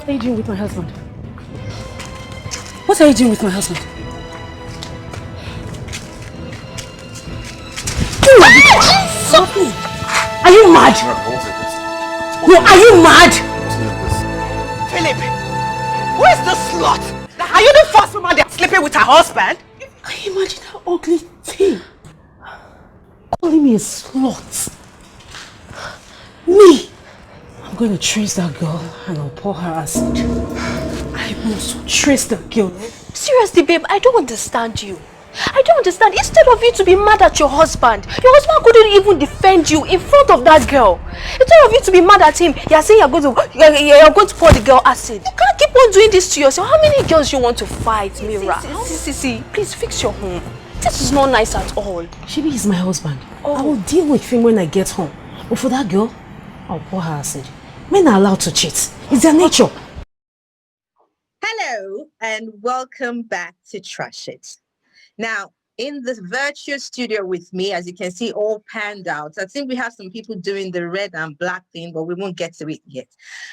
What are you doing with my husband? What are you doing with my husband? Are you mad? No, are you mad? Philip, who is the slut? Are you the first woman that's sleeping with her husband? Can you imagine that ugly thing? Calling me a slut. Me? I'm going to trace that girl and I'll pour her acid. I must trace that girl. Seriously, babe, I don't understand you. I don't understand. Instead of you to be mad at your husband couldn't even defend you in front of that girl. Instead of you to be mad at him, you're saying you're going to pour the girl acid. You can't keep on doing this to yourself. How many girls do you want to fight, Mira? See, please fix your home. This is not nice at all. Shibi is my husband. Oh. I will deal with him when I get home. But for that girl, I'll pour her acid. Men are allowed to cheat. It's their nature. Hello and welcome back to Trash It. Now, in this virtual studio with me, as you can see, all panned out. I think we have some people doing the red and black thing, but we won't get to it yet.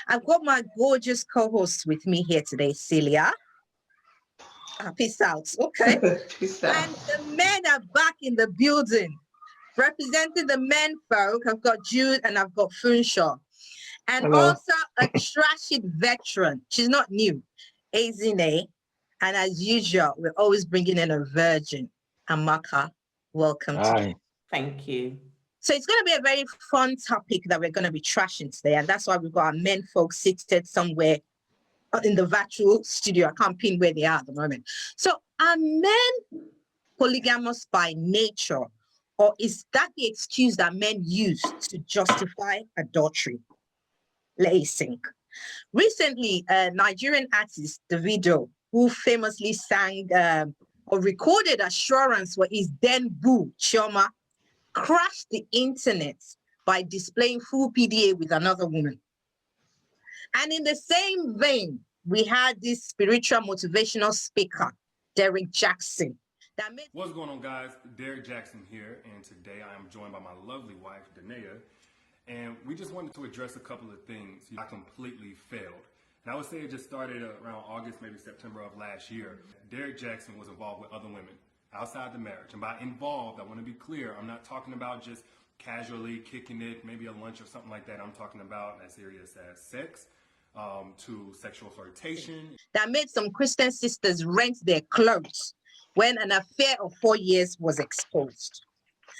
I've got my gorgeous co-host with me here today, Celia. Peace out. Okay. Peace out. And the men are back in the building. Representing the men folk, I've got Jude and I've got Funshaw. And Hello. Also a Trash It veteran. She's not new. Azine. And as usual, we're always bringing in a virgin. Amaka, welcome. Hi. Thank you. So it's going to be a very fun topic that we're going to be trashing today. And that's why we've got our men folks seated somewhere in the virtual studio. I can't pin where they are at the moment. So are men polygamous by nature? Or is that the excuse that men use to justify adultery? Let it sink. Recently, Nigerian artist Davido, who famously sang or recorded assurance for his then boo, Chioma, crashed the internet by displaying full PDA with another woman. And in the same vein, we had this spiritual motivational speaker, Derek Jackson. What's going on, guys? Derek Jackson here, and today I am joined by my lovely wife, Danae, and we just wanted to address a couple of things. I completely failed. And I would say it just started around August, maybe September of last year. Derek Jackson was involved with other women outside the marriage. And by involved, I want to be clear, I'm not talking about just casually kicking it, maybe a lunch or something like that. I'm talking about as serious as sex, to sexual flirtation. That made some Christian sisters rent their clothes when an affair of 4 years was exposed.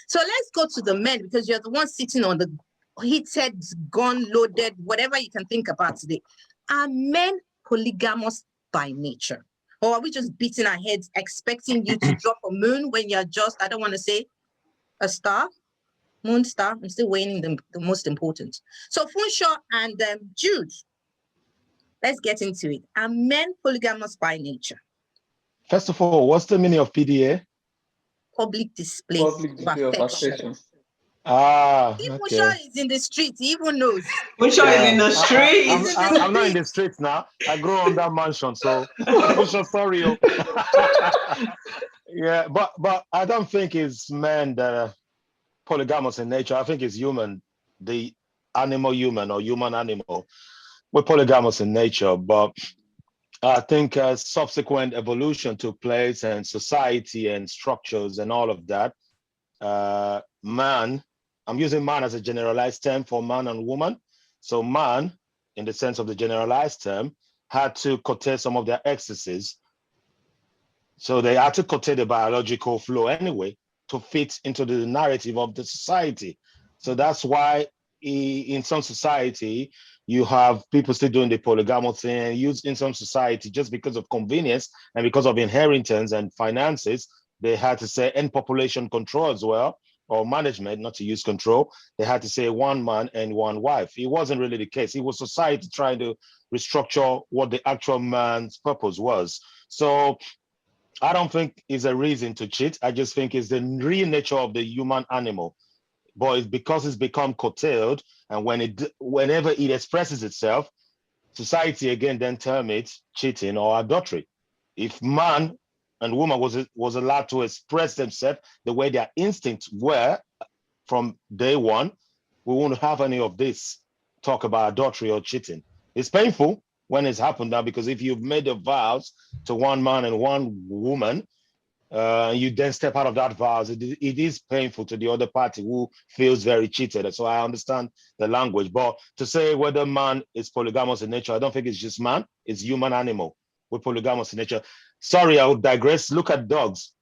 So let's go to the men, because you're the one sitting on the heated, gun-loaded, whatever you can think about today. Are men polygamous by nature? Or are we just beating our heads, expecting you to drop a moon when you're just, I don't want to say a star, moon star? I'm still weighing the most important. So Funshaw and Jude, let's get into it. Are men polygamous by nature? First of all, what's the meaning of PDA? Public display of affection. Okay. Funshaw is in the street, he even knows. Funshaw is in the street. I'm not in the streets now. I grew on that mansion, so Funshaw, sorry. Yeah, but I don't think it's men that are polygamous in nature. I think it's human, the animal human or human animal. We're polygamous in nature, but I think subsequent evolution took place and society and structures and all of that. Man, I'm using man as a generalized term for man and woman. So man, in the sense of the generalized term, had to curtail some of their excesses. So they had to curtail the biological flow anyway to fit into the narrative of the society. So that's why in some society, you have people still doing the polygamous thing used in some society just because of convenience and because of inheritance and finances. They had to say, and population control as well, or management, not to use control. They had to say one man and one wife. It wasn't really the case. It was society trying to restructure what the actual man's purpose was. So I don't think it's a reason to cheat. I just think it's the real nature of the human animal. But it's because it's become curtailed, and whenever it expresses itself, society again then term it cheating or adultery. If man and woman was allowed to express themselves the way their instincts were from day one, we won't have any of this talk about adultery or cheating. It's painful, when it's happened now, because if you've made the vows to one man and one woman, you then step out of that vows, it is painful to the other party who feels very cheated. So I understand the language, but to say whether man is polygamous in nature, I don't think it's just man, it's human animal with polygamous in nature. Sorry, I would digress. Look at dogs.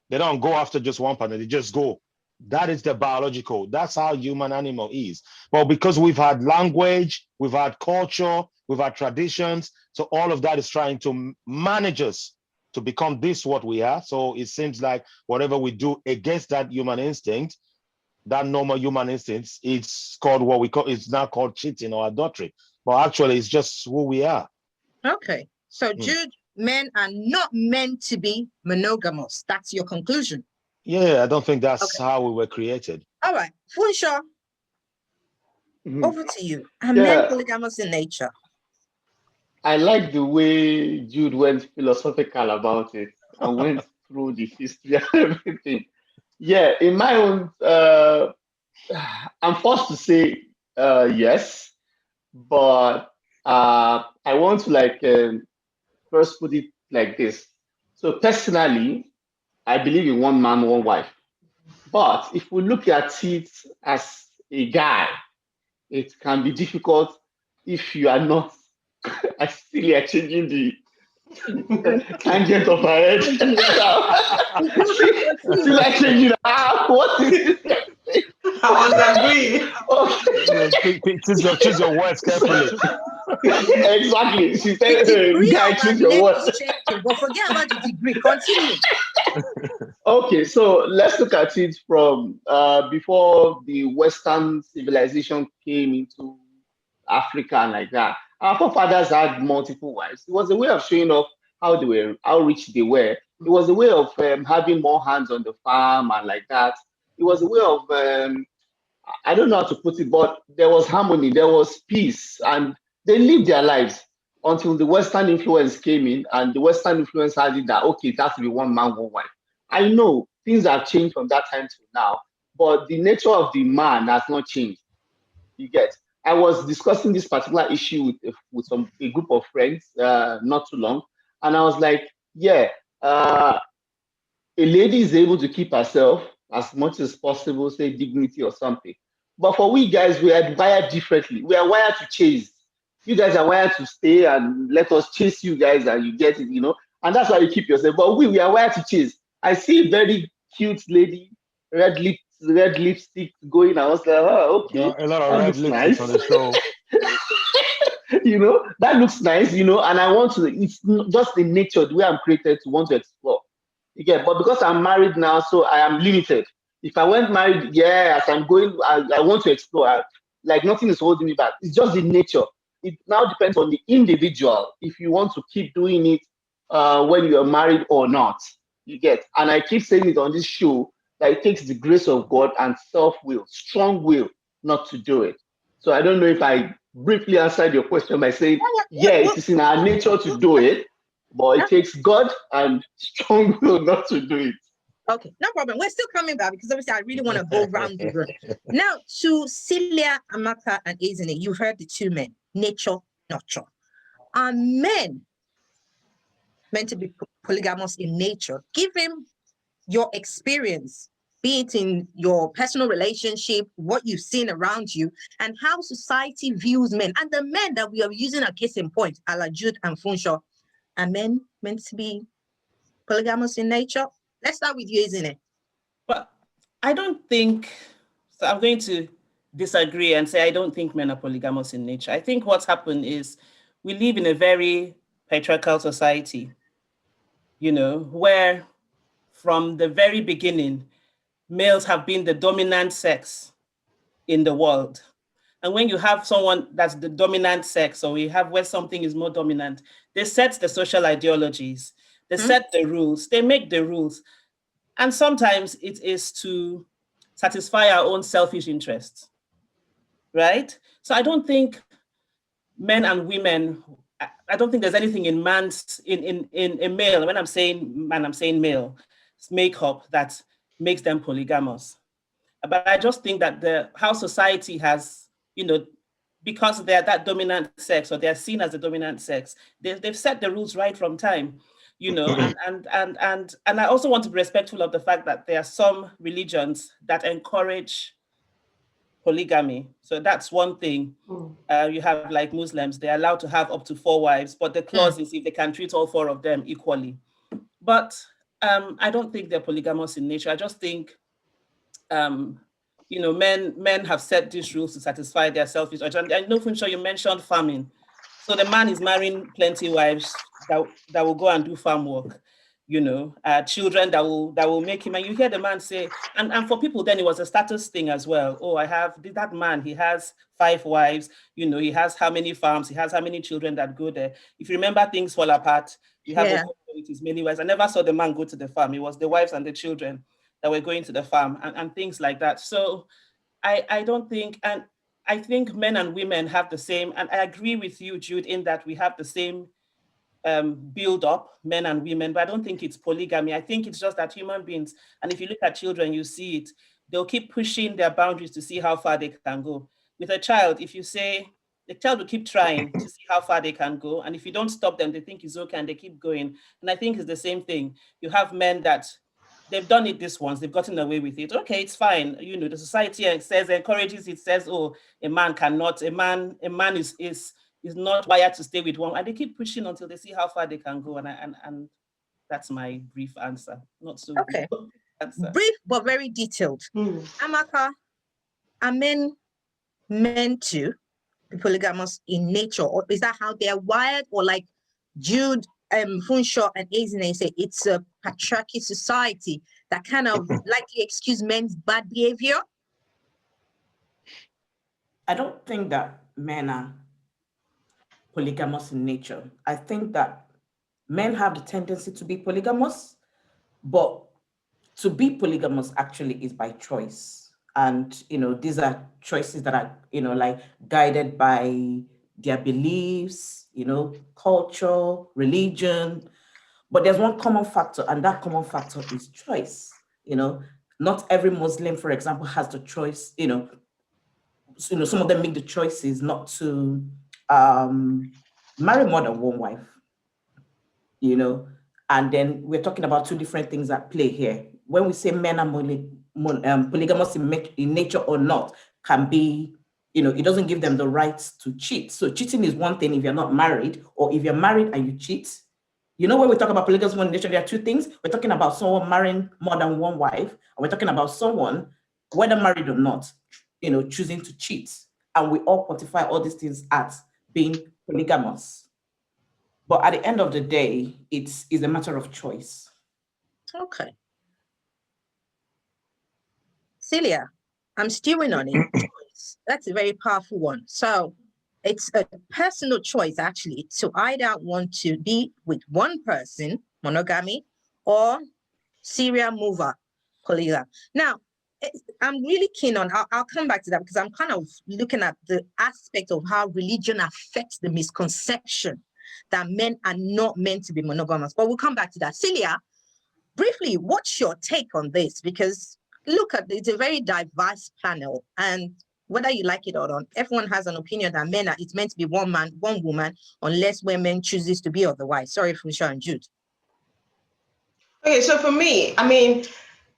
They don't go after just one partner, they just go. That is the biological, that's how human animal is. But because we've had language, we've had culture, we've had traditions, so all of that is trying to manage us to become this what we are. So it seems like whatever we do against that human instinct, that normal human instinct, it's called what we call, it's now called cheating or adultery. But actually it's just who we are. Okay. So Jude, men are not meant to be monogamous. That's your conclusion. Yeah, I don't think that's how we were created. All right. Funshaw, over to you. Are men polygamous in nature? I like the way Jude went philosophical about it and went through the history and everything. Yeah, in my own, I'm forced to say yes, but I want to first put it like this. So personally, I believe in one man, one wife. But if we look at it as a guy, it can be difficult if you are not. I still are changing the tangent of my head. Still are changing. What is it? I was agreeing. Choose your words carefully. Exactly. She said, guy, choose your words. But forget about the degree. Continue. Okay, so let's look at it from before the Western civilization came into Africa and like that. Our forefathers had multiple wives. It was a way of showing off how rich they were. It was a way of having more hands on the farm and like that. It was a way of, I don't know how to put it, but there was harmony, there was peace, and they lived their lives until the Western influence came in, and the Western influence had it that, okay, it has to be one man, one wife. I know things have changed from that time to now, but the nature of the man has not changed. You get. I was discussing this particular issue with a group of friends not too long, and I was like, yeah, a lady is able to keep herself as much as possible, say dignity or something. But for we guys, we are wired differently. We are wired to chase. You guys are wired to stay and let us chase you guys, and you get it, and that's why you keep yourself. But we are wired to chase. I see a very cute lady, red lipstick going. I was like, oh, okay. A lot of red lipstick nice. On the show. That looks nice, and I want to, it's just the nature, the way I'm created to want to explore. Yeah, but because I'm married now, so I am limited. If I weren't married, as I'm going, I want to explore. Like nothing is holding me back. It's just the nature. It now depends on the individual if you want to keep doing it when you are married or not. You get, and I keep saying it on this show that it takes the grace of God and self-will, strong will, not to do it. So I don't know if I briefly answered your question by saying, it is in our nature to do it, but it takes God and strong will not to do it. Okay, no problem. We're still coming back because obviously I really want to go round the room. Now, to Celia, Amaka, and Ezine, you've heard the two men, nature, nurture. Are men meant to be polygamous in nature? Give him your experience, be it in your personal relationship, what you've seen around you, and how society views men. And the men that we are using a case in point, a la Jude and Funshaw, are men meant to be polygamous in nature? Let's start with you, isn't it? Well, I don't think, so I'm going to disagree and say I don't think men are polygamous in nature. I think what's happened is we live in a very patriarchal society, where from the very beginning, males have been the dominant sex in the world. And when you have someone that's the dominant sex, or you have where something is more dominant, they set the social ideologies, they set the rules, they make the rules. And sometimes it is to satisfy our own selfish interests, right? So I don't think men and women, I don't think there's anything in a male, when I'm saying man, I'm saying male, makeup that makes them polygamous. But I just think that how society has, because they're that dominant sex, or they're seen as the dominant sex, they've set the rules right from time, you know, and I also want to be respectful of the fact that there are some religions that encourage polygamy. So that's one thing. You have like Muslims, they're allowed to have up to 4 wives, but the clause is if they can treat all 4 of them equally. But I don't think they're polygamous in nature. I just think, you know, men have set these rules to satisfy their selfish urge. And I know, Funsho, you mentioned farming. So the man is marrying plenty wives that will go and do farm work, you know, children that will make him. And you hear the man say, and for people then it was a status thing as well. Oh, I have that man, he has 5 wives, you know, he has how many farms, he has how many children that go there. If you remember, Things Fall Apart, you have with his many wives. I never saw the man go to the farm. It was the wives and the children that were going to the farm and things like that. So I don't think, and I think men and women have the same, and I agree with you, Jude, in that we have the same build up, men and women, but I don't think it's polygamy. I think it's just that human beings, and if you look at children, you see it, they'll keep pushing their boundaries to see how far they can go. With a child, if you say, the child will keep trying to see how far they can go, and if you don't stop them, they think it's okay and they keep going. And I think it's the same thing. You have men that they've done it this once, they've gotten away with it. Okay, it's fine. You know, the society says, encourages it, says, oh, a man is not wired to stay with one, and they keep pushing until they see how far they can go. And that's my brief answer. Not so okay. brief answer. Brief but very detailed. Amaka, are men meant to be polygamous in nature, or is that how they're wired? Or like Jude, Funsho, and Ezine say, it's a patriarchy society that kind of likely excuse men's bad behavior? I don't think that men are polygamous in nature. I think that men have the tendency to be polygamous, but to be polygamous actually is by choice. And, you know, these are choices that are, you know, like guided by their beliefs, you know, culture, religion. But there's one common factor, and that common factor is choice. You know, not every Muslim, for example, has the choice, you know, some of them make the choices not to marry more than one wife, you know, and then we're talking about 2 different things at play here. When we say men are polygamous in nature or not, can be, you know, it doesn't give them the right to cheat. So cheating is one thing if you're not married, or if you're married and you cheat. You know, when we talk about polygamous in nature, there are 2 things. We're talking about someone marrying more than one wife, and we're talking about someone, whether married or not, you know, choosing to cheat. And we all quantify all these things as being polygamous. But at the end of the day, it's a matter of choice. Okay. Celia, I'm stewing on it. That's a very powerful one. So it's a personal choice, actually, to either want to be with one person, monogamy, or serial mover, polygamy. Now, I'm really keen on, I'll come back to that, because I'm kind of looking at the aspect of how religion affects the misconception that men are not meant to be monogamous. But we'll come back to that. Celia, briefly, what's your take on this? Because look at it's a very diverse panel, and whether you like it or not, everyone has an opinion that men it's meant to be one man, one woman, unless women chooses to be otherwise. Sorry, Funsho and Jude. Okay, so for me, I mean,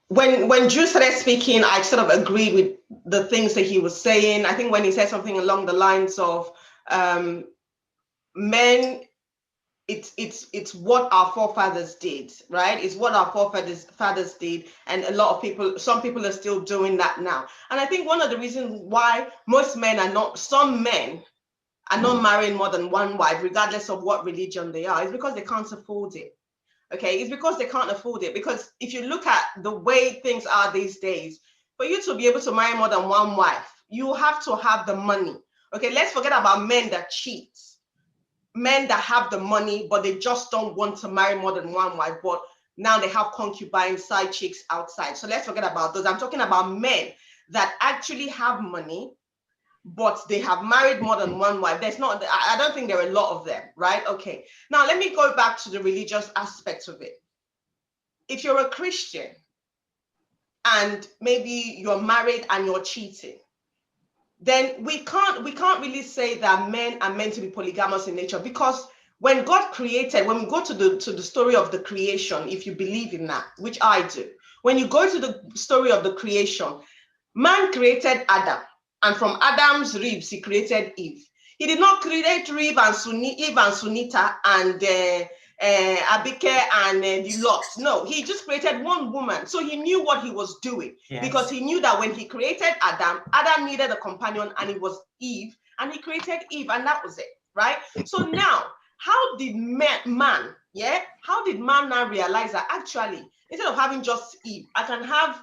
when Drew started speaking, I sort of agreed with the things that he was saying. I think when he said something along the lines of men, it's what our forefathers did, right? It's what our fathers did, and a lot of people, some people are still doing that now. And I think one of the reasons why some men are not marrying more than one wife, regardless of what religion they are, is because they can't afford it. Okay, it's because they can't afford it. Because if you look at the way things are these days, for you to be able to marry more than one wife, you have to have the money. Okay, let's forget about men that cheat. Men that have the money, but they just don't want to marry more than one wife, but now they have concubines, side chicks outside. So let's forget about those. I'm talking about men that actually have money, but they have married more than one wife. I don't think there are a lot of them, right? Okay. Now let me go back to the religious aspect of it. If you're a Christian and maybe you're married and you're cheating, then we can't really say that men are meant to be polygamous in nature, because when God created, when we go to the story of the creation, if you believe in that, which I do, when you go to the story of the creation, man created Adam, and from Adam's ribs he created Eve. He did not create Eve and Sunita and Abike and the lot. No, he just created one woman. So he knew what he was doing, because he knew that when he created Adam, Adam needed a companion, and it was Eve, and he created Eve, and that was it, right? So now, how did man now realize that actually, instead of having just Eve, I can have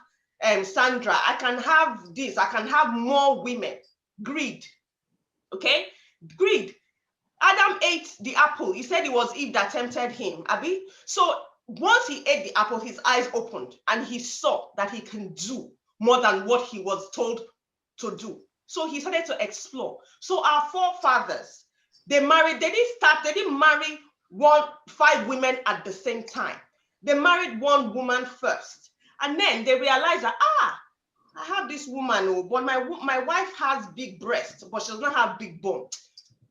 Sandra, I can have this, I can have more women? Greed, okay? Greed. Adam ate the apple. He said it was Eve that tempted him, Abi. So once he ate the apple, his eyes opened and he saw that he can do more than what he was told to do. So he started to explore. So our forefathers, they didn't marry 5 women at the same time. They married one woman first. And then they realized that, I have this woman, but my wife has big breasts, but she does not have big bone.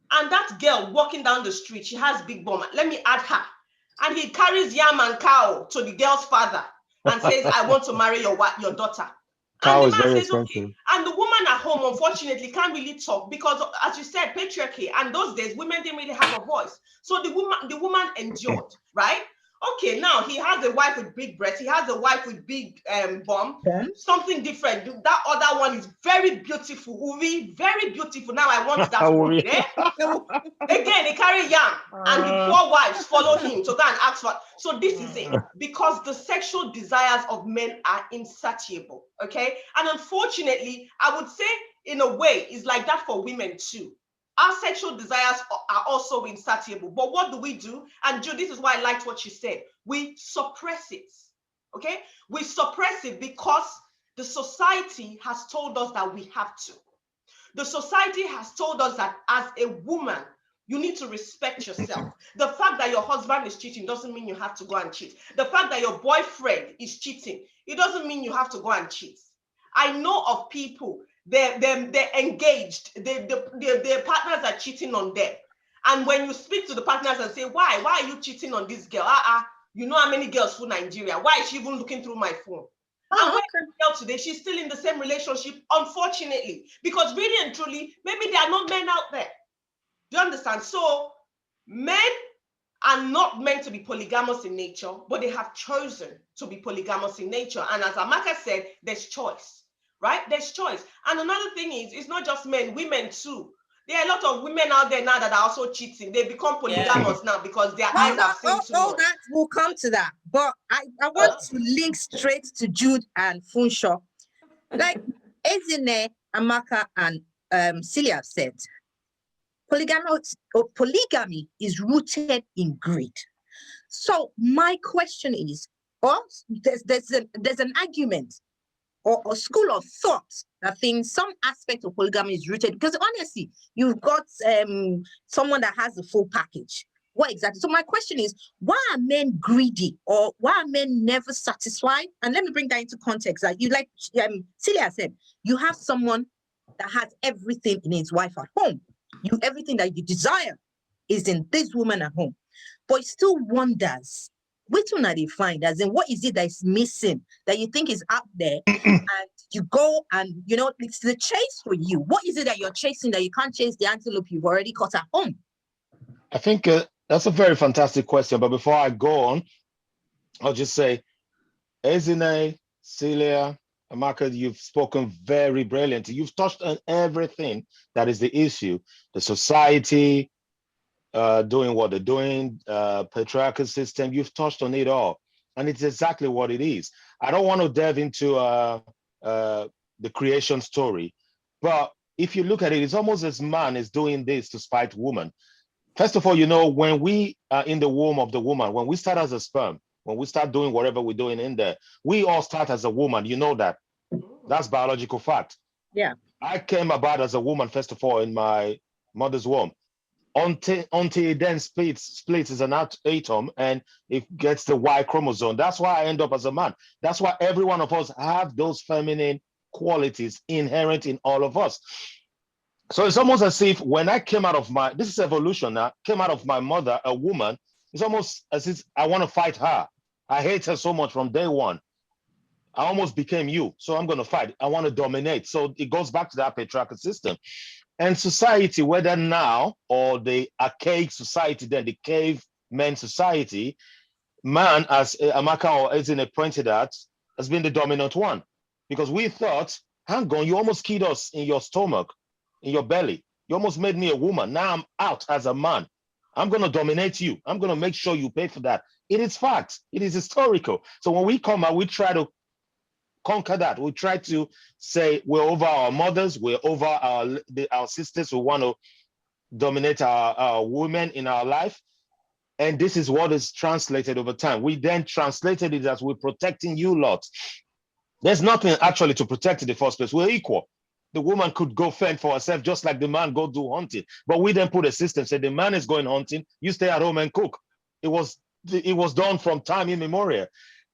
And that girl walking down the street, she has big bone. Let me add her. And he carries yam and cow to the girl's father and says, I want to marry your daughter. Cow And is the man very says, expensive. okay. And the woman at home, unfortunately, can't really talk because, as you said, patriarchy. And those days, women didn't really have a voice. So the woman endured, right? Okay, now he has a wife with big breasts. He has a wife with big bum. Something different. That other one is very beautiful. Uri, very beautiful. Now I want that one. Eh? Again, they carry yam, and the 4 wives follow him to go and ask for. So this is it, because the sexual desires of men are insatiable. Okay, and unfortunately, I would say in a way, it's like that for women too. Our sexual desires are also insatiable. But what do? And Jude, this is why I liked what you said. We suppress it, okay? We suppress it because the society has told us that we have to. The society has told us that as a woman, you need to respect yourself. The fact that your husband is cheating doesn't mean you have to go and cheat. The fact that your boyfriend is cheating, it doesn't mean you have to go and cheat. I know of people, they're engaged, their partners are cheating on them. And when you speak to the partners and say, why are you cheating on this girl? You know how many girls for Nigeria? Why is she even looking through my phone? And when girl today, she's still in the same relationship, unfortunately, because really and truly, maybe there are no men out there. Do you understand? So men are not meant to be polygamous in nature, but they have chosen to be polygamous in nature. And as Amaka said, there's choice, right? There's choice. And another thing is, it's not just men, women too. There are a lot of women out there now that are also cheating. They become polygamous now because their eyes have seen too much. That will come to that. But I want to link straight to Jude and Funshaw. Like Ezine, Amaka, and Celia said, polygamy is rooted in greed. So my question is, there's an argument or a school of thought that thinks some aspect of polygamy is rooted, because honestly, you've got someone that has the full package. What exactly? So my question is, why are men greedy, or why are men never satisfied? And let me bring that into context. That Celia said, you have someone that has everything in his wife at home. Everything that you desire is in this woman at home, but it still wonders, which one are they find? As in, what is it that is missing that you think is out there? And you go and, it's the chase for you. What is it that you're chasing that you can't chase the antelope you've already caught at home? I think that's a very fantastic question. But before I go on, I'll just say, Ezine, Celia, Amaka, you've spoken very brilliantly. You've touched on everything that is the issue. The society doing what they're doing, patriarchal system, you've touched on it all. And it's exactly what it is. I don't want to delve into the creation story, but if you look at it, it's almost as man is doing this to spite woman. First of all, when we are in the womb of the woman, when we start as a sperm, when we start doing whatever we're doing in there, we all start as a woman. You know that. That's biological fact. Yeah. I came about as a woman, first of all, in my mother's womb. Until it then splits as an atom and it gets the Y chromosome. That's why I end up as a man. That's why every one of us have those feminine qualities inherent in all of us. So it's almost as if when I came out of this is evolution now, came out of my mother, a woman, it's almost as if I want to fight her. I hate her so much from day one. I almost became you, so I'm going to fight. I want to dominate. So it goes back to that patriarchal system. And society, whether now or the archaic society, then the caveman society, man, as Amaka or Ezine pointed out, has been the dominant one. Because we thought, hang on, you almost killed us in your stomach, in your belly. You almost made me a woman. Now I'm out as a man. I'm going to dominate you. I'm going to make sure you pay for that. It is fact. It is historical. So when we come out, we try to conquer that. We try to say we're over our mothers, we're over our sisters. We want to dominate our women in our life. And this is what is translated over time. We then translated it as we're protecting you lot. There's nothing actually to protect in the first place. We're equal. The woman could go fend for herself just like the man go do hunting. But we then put a system, say the man is going hunting, you stay at home and cook. It was done from time immemorial.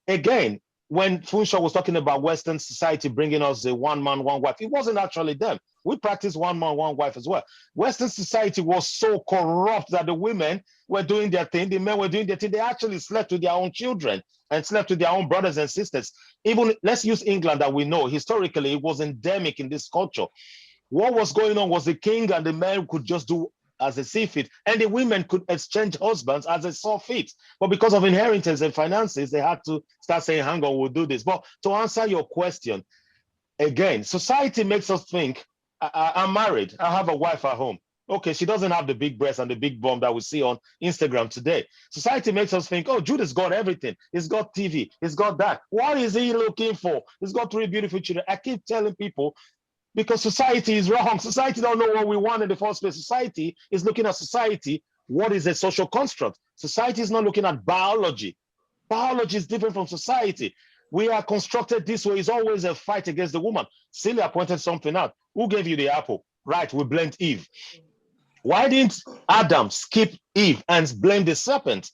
Again, when Funshaw was talking about Western society bringing us the one man, one wife, it wasn't actually them. We practice one man, one wife as well. Western society was so corrupt that the women were doing their thing, the men were doing their thing. They actually slept with their own children and slept with their own brothers and sisters. Even, let's use England that we know. Historically, it was endemic in this culture. What was going on was the king and the men could just do as they see fit, and the women could exchange husbands as they saw fit. But because of inheritance and finances, they had to start saying, hang on, we'll do this. But to answer your question, again, society makes us think, I'm married, I have a wife at home. Okay, she doesn't have the big breast and the big bum that we see on Instagram today. Society makes us think, oh, Judah's got everything. He's got TV, he's got that. What is he looking for? He's got 3 beautiful children. I keep telling people, because society is wrong. Society don't know what we want in the first place. Society is looking at society. What is a social construct? Society is not looking at biology. Biology is different from society. We are constructed this way. It's always a fight against the woman. Celia pointed something out. Who gave you the apple? Right, we blamed Eve. Why didn't Adam skip Eve and blame the serpent?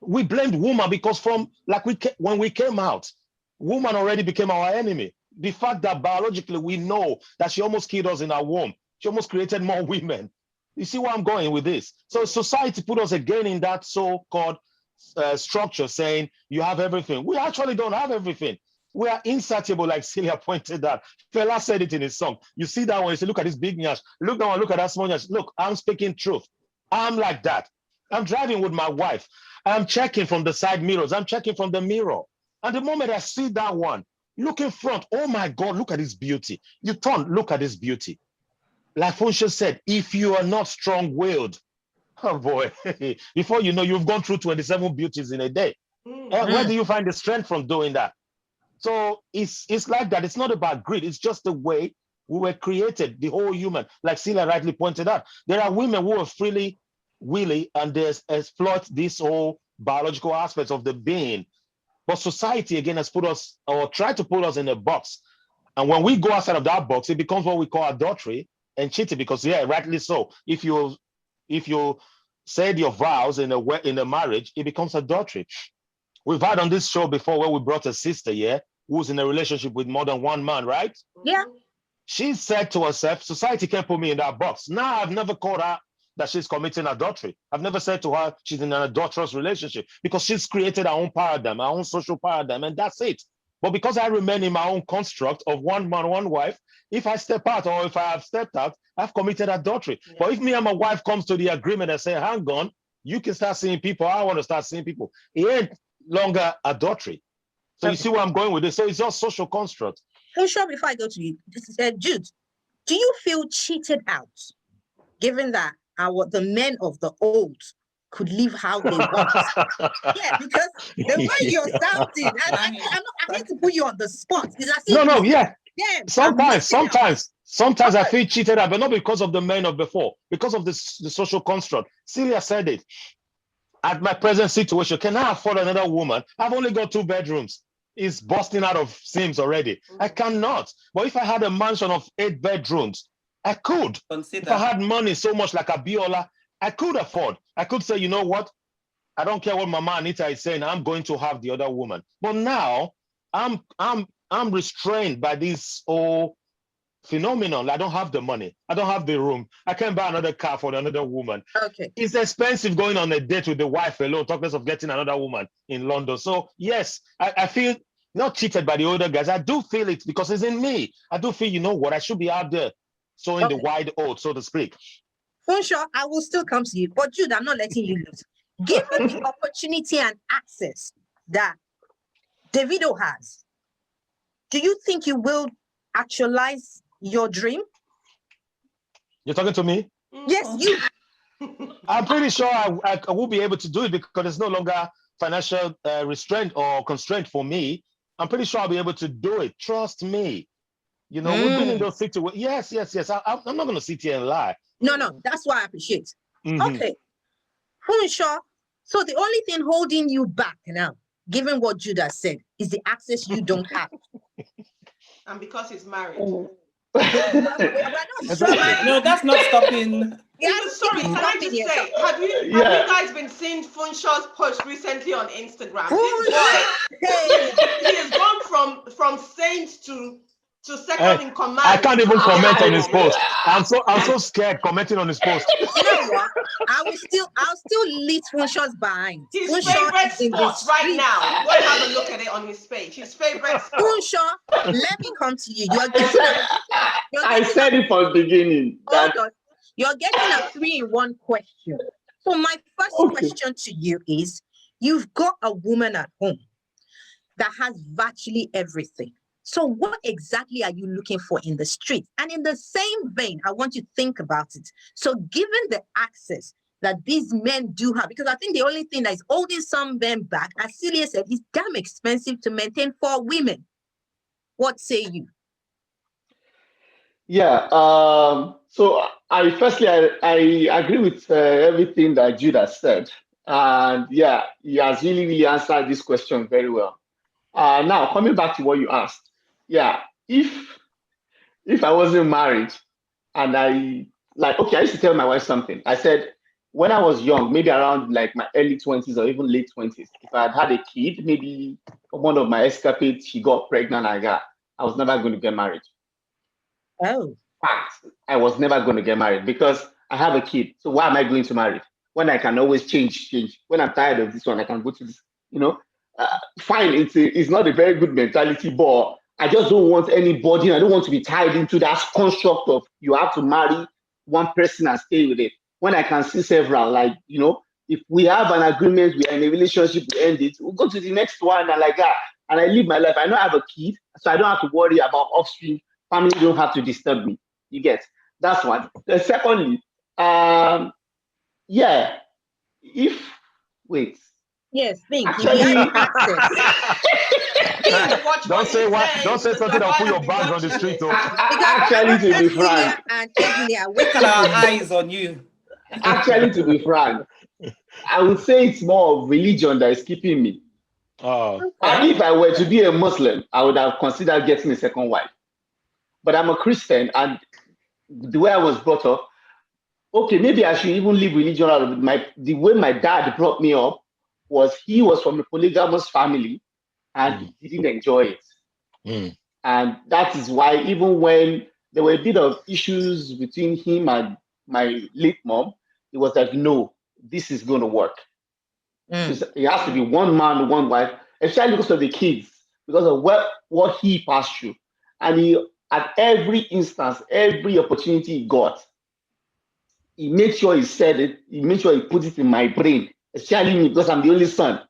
We blamed woman because when we came out, woman already became our enemy. The fact that biologically we know that she almost killed us in our womb. She almost created more women. You see where I'm going with this? So society put us again in that so-called structure saying you have everything. We actually don't have everything. We are insatiable, like Celia pointed out. Fela said it in his song. You see that one, you say, look at this big nyash. Look down, look at that small nyash. Look, I'm speaking truth. I'm like that. I'm driving with my wife. I'm checking from the side mirrors. I'm checking from the mirror. And the moment I see that one, look in front. Oh my God, look at this beauty. You turn, look at this beauty. Like Funsha said, if you are not strong-willed, oh boy, before you know, you've gone through 27 beauties in a day. Where do you find the strength from doing that? So it's like that. It's not about greed. It's just the way we were created, the whole human. Like Celia rightly pointed out, there are women who are freely willing and they exploit this whole biological aspects of the being. But society, again, has put us, or tried to put us in a box. And when we go outside of that box, it becomes what we call adultery and cheating, because, yeah, rightly so. If you said your vows in a marriage, it becomes adultery. We've had on this show before where we brought a sister here who's in a relationship with more than one man, right? Yeah. She said to herself, society can't put me in that box. Now, I've never called her that she's committing adultery. I've never said to her she's in an adulterous relationship, because she's created her own paradigm, her own social paradigm, and that's it. But because I remain in my own construct of one man, one wife, if I step out or if I have stepped out, I've committed adultery. Yeah. But if me and my wife comes to the agreement and say, hang on, you can start seeing people, I want to start seeing people, it ain't longer adultery. So you see where I'm going with this. So it's just social construct. So sure, before I go to you, Jude, do you feel cheated out, given that the men of the old could live how they want? Yeah, because the way you're sounding, and I hate to put you on the spot. Yeah. Sometimes I feel cheated out, but not because of the men of before, because of the social construct. Celia said it. At my present situation, can I afford another woman? I've only got 2 bedrooms. It's busting out of seams already. I cannot. But if I had a mansion of 8 bedrooms, I could. Consider. If I had money so much like Abiola, I could afford. I could say, you know what? I don't care what Mama Anita is saying. I'm going to have the other woman. But now I'm restrained by this whole phenomenon. I don't have the money. I don't have the room. I can't buy another car for another woman. Okay. It's expensive going on a date with the wife alone, talk less of getting another woman in London. So yes, I feel not cheated by the older guys. I do feel it because it's in me. I do feel, you know what, I should be out there sowing the wide oats, so to speak. Funshaw, I will still come to you, but Jude, I'm not letting you lose. Given the opportunity and access that Davido has, do you think you will actualize your dream? You're talking to me? Yes, you. I'm pretty sure I will be able to do it because there's no longer financial restraint or constraint for me. I'm pretty sure I'll be able to do it. Trust me. You know, we've been in those situations. Yes. I'm not going to sit here and lie. No, that's why I appreciate. Okay. Funshaw, so the only thing holding you back now, given what Judah said, is the access you don't have. And because he's married. Exactly. No, that's not stopping. Yeah, sorry, can I just say, have you guys been seeing Funshaw's post recently on Instagram? He has gone from saint to second in command. I can't even comment on his post. I'm so scared commenting on his post. You know what? I'll still lead Funshaw's behind. His favorite spot right now. Go and have a look at it on his page. His favorite spot. Funshaw, let me come to you. I said it from the beginning. Hold on. You're getting a 3-in-1 question. So my first question to you is, you've got a woman at home that has virtually everything. So what exactly are you looking for in the street? And in the same vein, I want you to think about it. So given the access that these men do have, because I think the only thing that is holding some men back, as Celia said, is damn expensive to maintain 4 women. What say you? Yeah. So I agree with everything that Judah said. And yeah, he has really answered this question very well. Now, coming back to what you asked. Yeah, if I wasn't married and I used to tell my wife something. I said, when I was young, maybe around like my early 20s or even late 20s, if I had a kid, maybe one of my escapades, she got pregnant, I was never going to get married. Oh. I was never going to get married because I have a kid. So why am I going to marry? When I can always change. When I'm tired of this one, I can go to this, fine, it's not a very good mentality, but I just don't want anybody. I don't want to be tied into that construct of you have to marry one person and stay with it. When I can see several, if we have an agreement, we are in a relationship, we end it, we'll go to the next one and like that. And I live my life. I know I have a kid, so I don't have to worry about offspring. Family don't have to disturb me. You get? That's one. Secondly, Yes, think. Actually, don't say something that'll put your bag on the street. Actually, to be frank, look at our eyes on you. Actually, to be frank, I would say it's more of religion that is keeping me. And if I were to be a Muslim, I would have considered getting a second wife. But I'm a Christian, and the way I was brought up, okay, maybe I should even leave religion out of it. The way my dad brought me up was he was from a polygamous family and he didn't enjoy it. And that is why even when there were a bit of issues between him and my late mom, he was like, no, this is going to work. It has to be one man, one wife, especially because of the kids, because of what he passed through. And he, at every instance, every opportunity he got, he made sure he said it, he made sure he put it in my brain, especially me, because I'm the only son.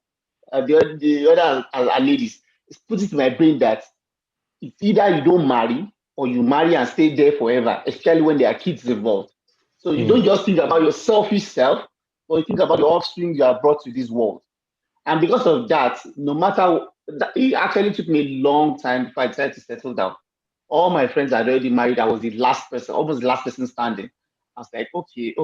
The other are ladies. He put it in my brain that it's either you don't marry or you marry and stay there forever, especially when there are kids involved. So you don't just think about your selfish self, but you think about the offspring you are brought to this world. And because of that, no matter, it actually took me a long time before I decided to settle down. All my friends had already married. I was the last person, almost the last person standing. I was like, okay.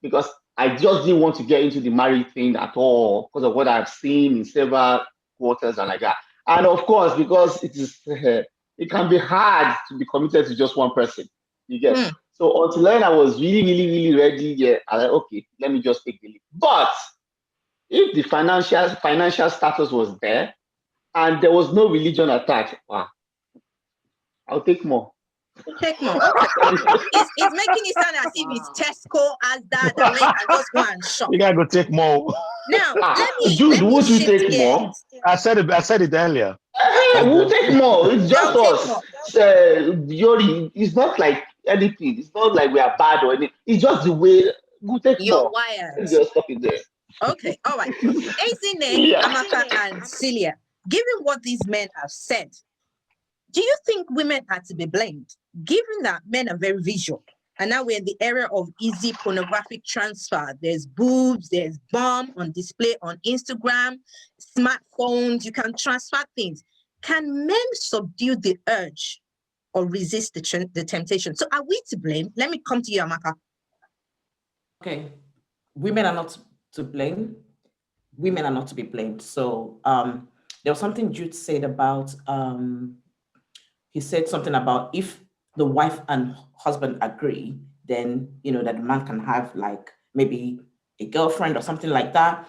Because I just didn't want to get into the married thing at all because of what I've seen in several quarters and like that. And of course, because it can be hard to be committed to just one person. You get So until then, I was really ready. Yeah, I was like, okay, let me just take the leap. But if the financial status was there and there was no religion attached, wow, I'll take more. Take more. Okay. It's making it sound as if it's Tesco, Asda, that where you can just go and shop. You gotta go take more. Now, Jude, let me won't you shift take gears. more? I said it earlier. We'll take more. It's just They'll take us. more. Yori, it's not like anything. It's not like we are bad or anything. It's just the way we'll take You're more. wired. Just stop it there. Okay, all right. Ezine, Yeah. Amaka, and Celia, given what these men have said, do you think women are to be blamed? Given that men are very visual, and now we're in the era of easy pornographic transfer. There's boobs, there's bum on display on Instagram, smartphones, you can transfer things. Can men subdue the urge or resist the temptation? So are we to blame? Let me come to you, Amaka. Okay, women are not to blame. Women are not to be blamed. So there was something Jude said about, he said something about if the wife and husband agree, then, that the man can have like maybe a girlfriend or something like that.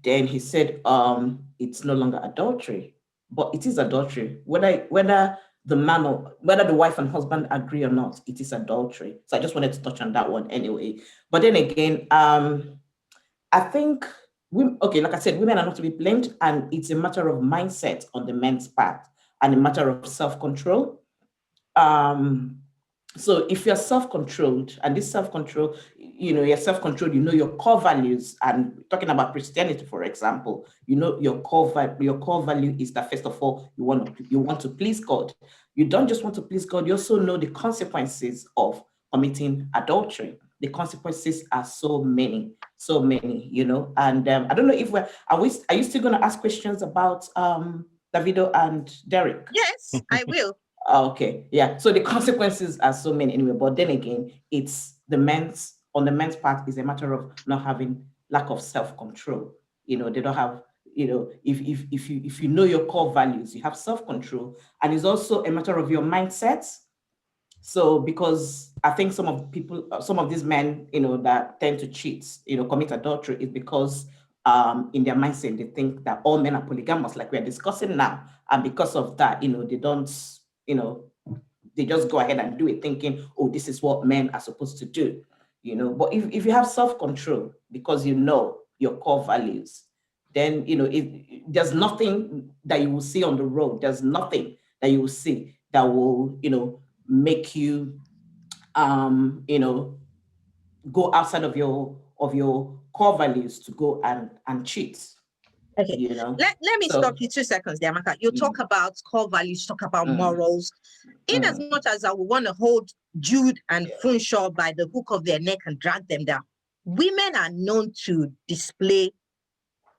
Then he said it's no longer adultery, but it is adultery. Whether the man or whether the wife and husband agree or not, it is adultery. So I just wanted to touch on that one anyway. But then again, I think, like I said, women are not to be blamed, and it's a matter of mindset on the men's part and a matter of self-control. So if you're self-controlled, and this self-control, you're self-controlled, your core values, and talking about Christianity, for example, your core value is that first of all, you want to please God. You don't just want to please God, you also know the consequences of committing adultery. The consequences are so many, and I don't know if are you still going to ask questions about Davido and Derek? Yes, I will. Okay, yeah. So the consequences are so many anyway. But then again, it's on the men's part is a matter of not having lack of self-control. They don't have, if you know your core values, you have self-control, and it's also a matter of your mindset. So because I think some of these men, that tend to cheat, commit adultery, is because in their mindset they think that all men are polygamous, like we are discussing now, and because of that, they don't, they just go ahead and do it thinking, oh, this is what men are supposed to do, But if you have self-control, because you know your core values, then there's nothing that you will see on the road. There's nothing that you will see that will, make you go outside of your core values to go and cheat. Okay. Let me stop you 2 seconds there, Amaka. You talk about core values, talk about morals. In as much as I would want to hold Jude and Funshaw by the hook of their neck and drag them down, women are known to display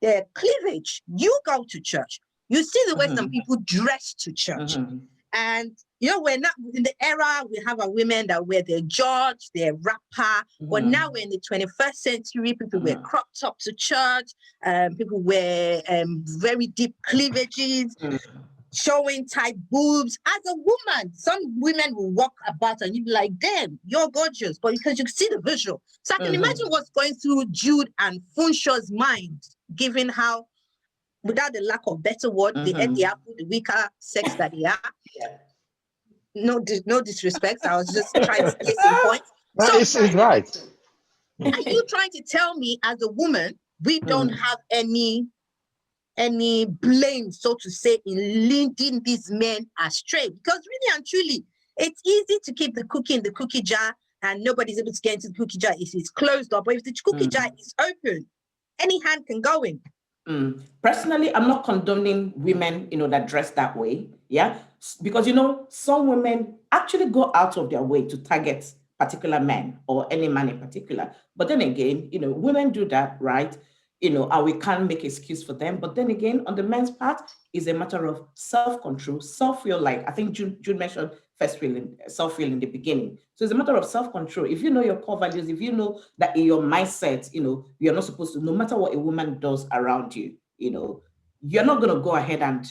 their cleavage. You go to church, you see the way some people dress to church. And we're not in the era we have women that wear their George, their wrapper. But now we're in the 21st century. People wear crop top to church. People wear very deep cleavages, showing tight boobs. As a woman, some women will walk about and you'll be like, damn, you're gorgeous. But because you see the visual. So I can imagine what's going through Jude and Funshaw's mind, given how, without the lack of better word, they ate the apple, the weaker sex that they are. Yeah. No disrespect. I was just trying to get some points. No, So it's right. are you trying to tell me, as a woman, we don't have any blame, so to say, in leading these men astray? Because really and truly, it's easy to keep the cookie in the cookie jar and nobody's able to get into the cookie jar if it's closed up. But if the cookie jar is open, any hand can go in. Personally, I'm not condoning women, that dress that way. Yeah. Because, some women actually go out of their way to target particular men or any man in particular. But then again, women do that, right? And we can't make excuse for them. But then again, on the men's part, is a matter of self-control, self-will, like I think Jude mentioned self-will in the beginning. So it's a matter of self-control. If you know your core values, if you know that in your mindset, you're not supposed to, no matter what a woman does around you, you're not going to go ahead and,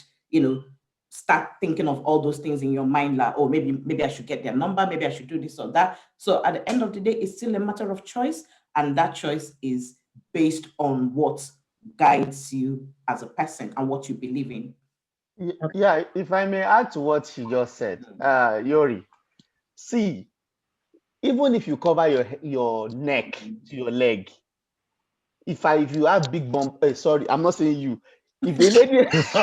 start thinking of all those things in your mind, like, oh, maybe I should get their number, maybe I should do this or that. So at the end of the day, it's still a matter of choice. And that choice is based on what guides you as a person and what you believe in. Yeah, if I may add to what she just said, Yori, See, even if you cover your neck to your leg, if you have big bump, sorry, I'm not saying you. If a lady, if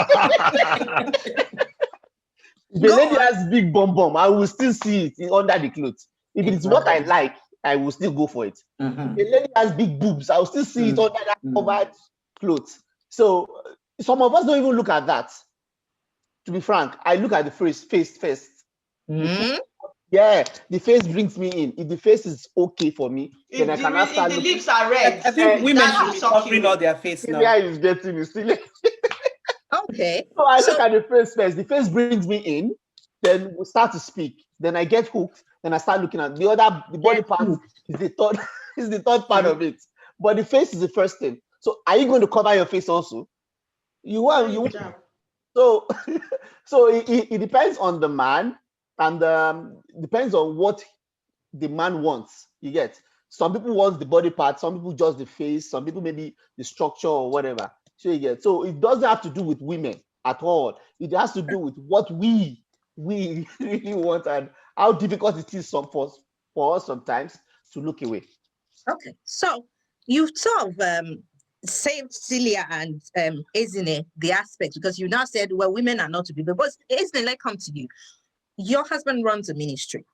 a lady has big bum, I will still see it under the clothes. If it's what I like, I will still go for it. If a lady has big boobs, I will still see it under that covered clothes. So some of us don't even look at that. To be frank, I look at the face first. Yeah, the face brings me in. If the face is okay for me, then I can start the looking. lips are red. I think women that should be covering all their face now. Celia is getting me still. Okay. So I look at the face first. The face brings me in. Then we start to speak. Then I get hooked. Then I start looking at the body part is the third is the third part of it. But the face is the first thing. So are you going to cover your face also? You want. So so it depends on the man, and depends on what the man wants. You get. Some people want the body part, some people just the face, some people maybe the structure or whatever. So you get. So it doesn't have to do with women at all. It has to do with what we really want and how difficult it is for us sometimes to look away. Okay, so you've sort of saved Celia and Ezine the aspect, because you now said, well, women are not to be, but Ezine, let's come to you. Your husband runs a ministry,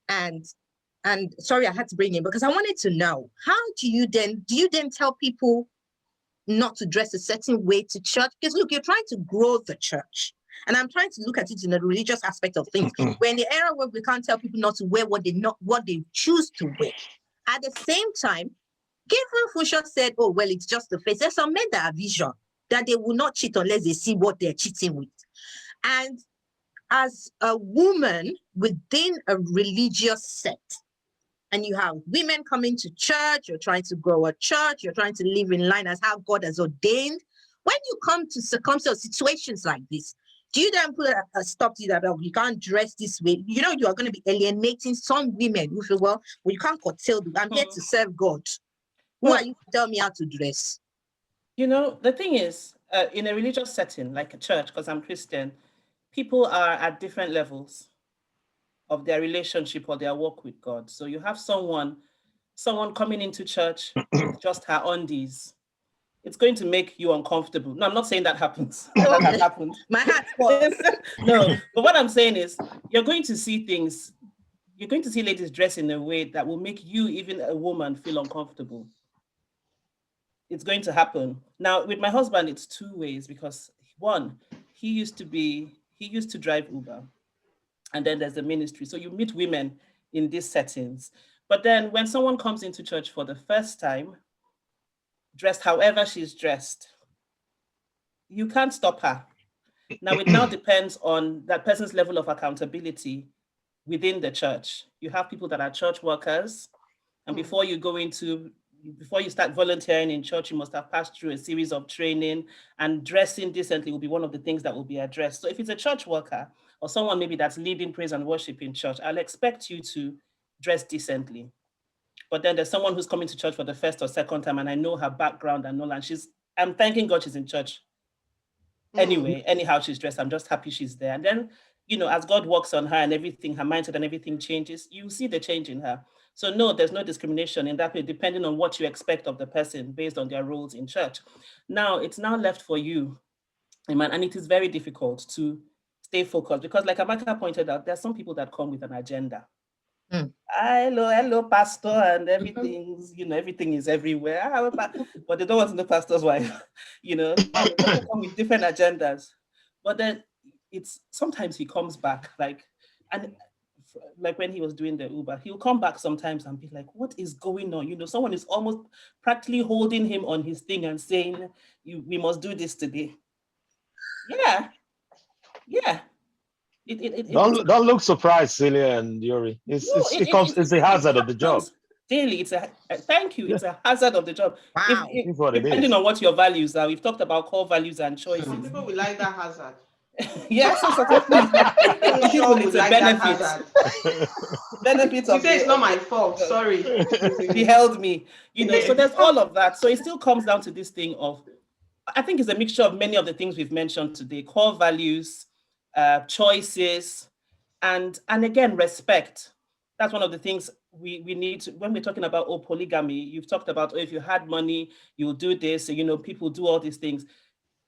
and sorry, I had to bring him because I wanted to know, how do you then tell people not to dress a certain way to church? Because look, you're trying to grow the church. And I'm trying to look at it in a religious aspect of things. We're in the era where we can't tell people not to wear what they choose to wear. At the same time, given Fusha said, oh, well, it's just the face. There's some men that have vision that they will not cheat unless they see what they're cheating with. And as a woman within a religious sect, and you have women coming to church, you're trying to grow a church, you're trying to live in line as how God has ordained. When you come to circumstances, situations like this, do you then put a stop to that? You can't dress this way. You know, you are going to be alienating some women who feel, well, you can't curtail them. I'm here to serve God. Who are you to tell me how to dress? You know, the thing is, in a religious setting, like a church, because I'm Christian, people are at different levels of their relationship or their walk with God. So you have someone coming into church with just her undies. It's going to make you uncomfortable. No, I'm not saying that happens. That has happened. My heart falls. No, but what I'm saying is, you're going to see things. You're going to see ladies dress in a way that will make you, even a woman, feel uncomfortable. It's going to happen. Now, with my husband, it's two ways, because one, he used to drive Uber, and then there's the ministry. So you meet women in these settings. But then when someone comes into church for the first time, dressed however she's dressed, you can't stop her. Now, it now depends on that person's level of accountability within the church. You have people that are church workers, and before you start volunteering in church, you must have passed through a series of training, and dressing decently will be one of the things that will be addressed. So if it's a church worker or someone maybe that's leading praise and worship in church, I'll expect you to dress decently. But then there's someone who's coming to church for the first or second time, and I know her background and all, and I'm thanking God she's in church. Anyway, anyhow she's dressed, I'm just happy she's there. And then, you know, as God works on her and everything, her mindset and everything changes, you see the change in her. So no, there's no discrimination in that way, depending on what you expect of the person based on their roles in church. Now, it's now left for you, and it is very difficult to stay focused, because like Amaka pointed out, there's some people that come with an agenda. Hello, pastor, and everything, everything is everywhere. But they don't want to know pastor's wife. They come with different agendas. But then sometimes he comes back, like when he was doing the Uber, he'll come back sometimes and be like, what is going on? Someone is almost practically holding him on his thing and saying, we must do this today. Yeah. Don't look surprised, Celia and Yuri. It's a hazard of the job. Daily, thank you. It's a hazard of the job. Wow. Depending on what your values are, we've talked about core values and choices. Some people will like that hazard. Yes, it's a benefit. Benefits of say it's not my fault. Sorry. He held me. So there's all of that. So it still comes down to this thing of, I think it's a mixture of many of the things we've mentioned today: core values, choices, And again, respect. That's one of the things we need to, when we're talking about polygamy, you've talked about, if you had money, you'll do this, people do all these things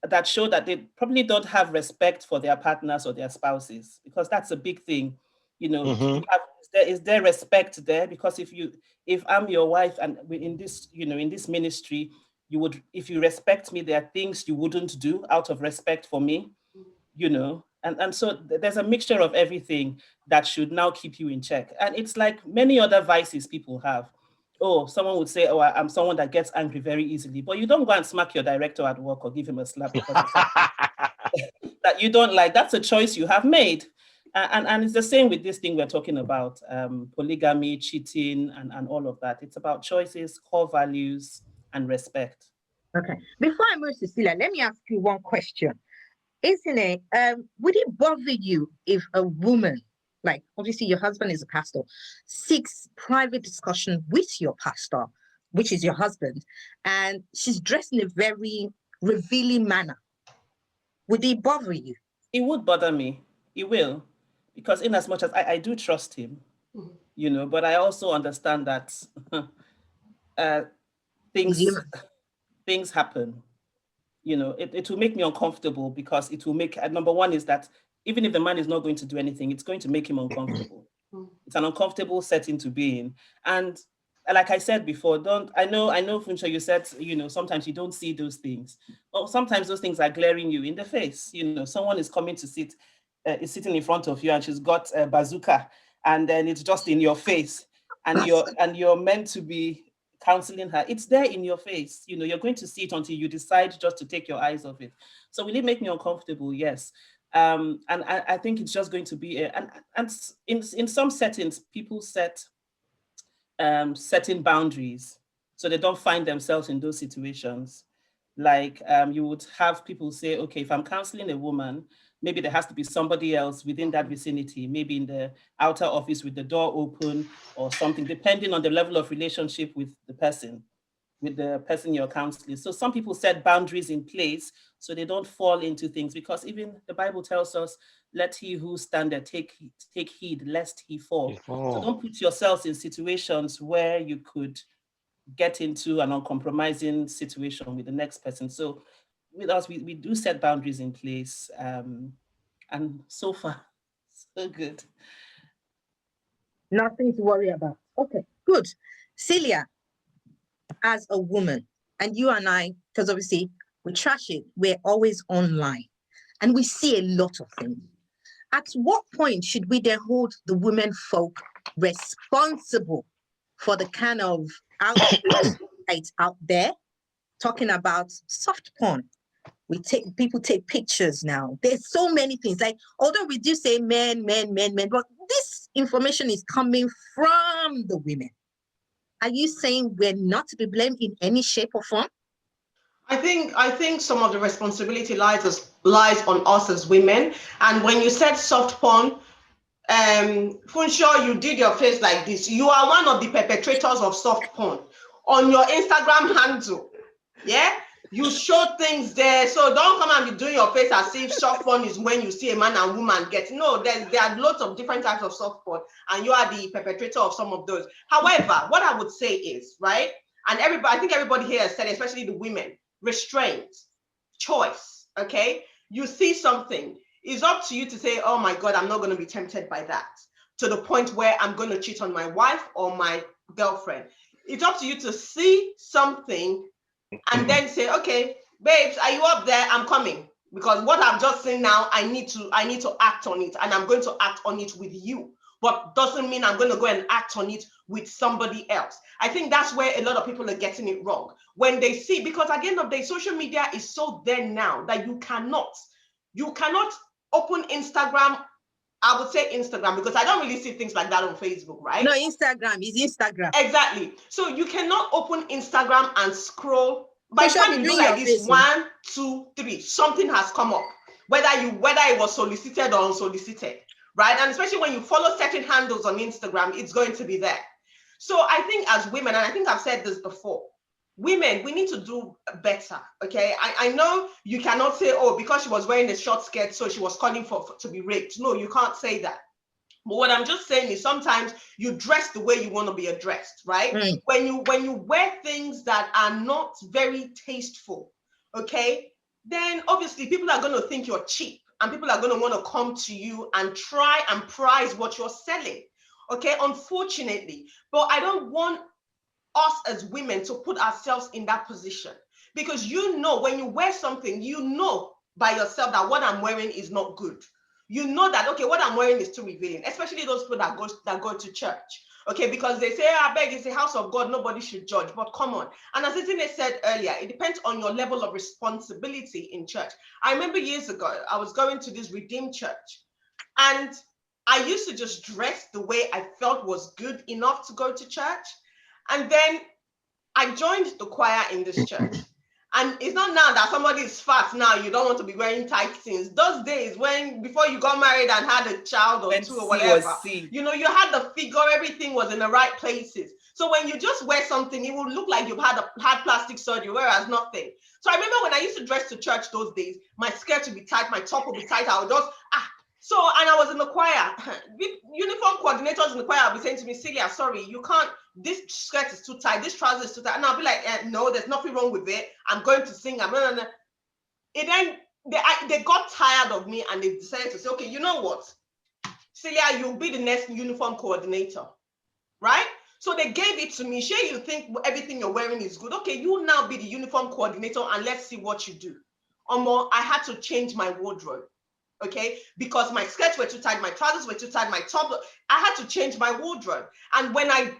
that show that they probably don't have respect for their partners or their spouses, because that's a big thing. Is there respect there? Because if I'm your wife and in this, in this ministry, if you respect me, there are things you wouldn't do out of respect for me, and so there's a mixture of everything that should now keep you in check. And it's like many other vices people have. Oh, someone would say, oh, I'm someone that gets angry very easily, but you don't go and smack your director at work or give him a slap because of something that you don't like. That's a choice you have made. And it's the same with this thing we're talking about, polygamy, cheating, and all of that. It's about choices, core values, and respect. Okay. Before I move to Cecilia, let me ask you one question. Isn't it, would it bother you if a woman, like obviously your husband is a pastor, seeks private discussion with your pastor, which is your husband, and she's dressed in a very revealing manner? Would it bother you? It would bother me. It will. Because in as much as I do trust him, but I also understand that things happen. It will make me uncomfortable, because it will make, number one is that even if the man is not going to do anything, it's going to make him uncomfortable. It's an uncomfortable setting to be in. And like I said before, I know, Funcho, you said, sometimes you don't see those things. Well, sometimes those things are glaring you in the face. Someone is coming to sit, is sitting in front of you, and she's got a bazooka, and then it's just in your face, and you're meant to be counseling her. It's there in your face. You're going to see it until you decide just to take your eyes off it. So will it make me uncomfortable? Yes. And I think it's just going to be and in some settings, people set certain boundaries so they don't find themselves in those situations. Like you would have people say, okay, if I'm counseling a woman, maybe there has to be somebody else within that vicinity, maybe in the outer office with the door open or something, depending on the level of relationship with the person you're counseling. So some people set boundaries in place so they don't fall into things, because even the Bible tells us, let he who standeth take heed lest he fall. So don't put yourselves in situations where you could get into an uncompromising situation with the next person. So with us, we do set boundaries in place, and so far, so good. Nothing to worry about. Okay, good. Celia, as a woman, and you and I, because obviously we trash it, we're always online, and we see a lot of things. At what point should we then hold the women folk responsible for the kind of outreach out there, talking about soft porn? People take pictures now. There's so many things. Like, although we do say men, but this information is coming from the women. Are you saying we're not to be blamed in any shape or form? I think some of the responsibility lies on us as women. And when you said soft porn, Funshaw, you did your face like this. You are one of the perpetrators of soft porn on your Instagram handle. Yeah, you show things there, so don't come and be doing your face as if soft porn is when you see a man and woman get. No, there are lots of different types of soft porn, and you are the perpetrator of some of those. However, what I would say is, right, and I think everybody here has said, especially the women, restraint, choice. Okay, you see something, it's up to you to say, oh my God, I'm not going to be tempted by that, to the point where I'm going to cheat on my wife or my girlfriend. It's up to you to see something and then say, okay, babes, are you up there? I'm coming, because what I've just seen now, I need to act on it, and I'm going to act on it with you. But doesn't mean I'm going to go and act on it with somebody else. I think that's where a lot of people are getting it wrong. When they see, because at the end of the day, social media is so there now that you cannot open Instagram. I would say Instagram, because I don't really see things like that on Facebook, right? No, Instagram is Instagram. Exactly. So you cannot open Instagram and scroll. By the time you do like this, 1, 2, 3, something has come up, whether it was solicited or unsolicited, right? And especially when you follow certain handles on Instagram, it's going to be there. So I think as women, and I think I've said this before, women, we need to do better, okay? I know you cannot say, oh, because she was wearing a short skirt, so she was calling to be raped. No, you can't say that. But what I'm just saying is sometimes you dress the way you want to be addressed, right? When you wear things that are not very tasteful, okay, then obviously people are going to think you're cheap, and people are going to want to come to you and try and price what you're selling. Okay, unfortunately, but I don't want us as women to put ourselves in that position, because you know, when you wear something, you know by yourself that what I'm wearing is not good. You know that, okay, what I'm wearing is too revealing, especially those people that go to church. Okay, because they say, I beg, it's the house of God, nobody should judge. But come on. And as Itine said earlier, it depends on your level of responsibility in church. I remember years ago, I was going to this Redeemed church, and I used to just dress the way I felt was good enough to go to church. And then I joined the choir in this church. And it's not now that somebody is fat now, you don't want to be wearing tight things. Those days when, before you got married and had a child or two or whatever, you know, you had the figure, everything was in the right places. So when you just wear something, it would look like you've had plastic surgery, whereas nothing. So I remember when I used to dress to church those days, my skirt would be tight, my top would be tight, I would just, So, and I was in the choir. Uniform coordinators in the choir will be saying to me, Celia, sorry, you can't, this skirt is too tight, this trouser is too tight. And I'll be like, no, there's nothing wrong with it. I'm going to sing. It then, they got tired of me, and they decided to say, okay, you know what? Celia, you'll be the next uniform coordinator, right? So they gave it to me. Sure, you think everything you're wearing is good. Okay, you now be the uniform coordinator, and let's see what you do. Or I had to change my wardrobe. Okay, because my skirts were too tight, my trousers were too tight, my top, I had to change my wardrobe. And when I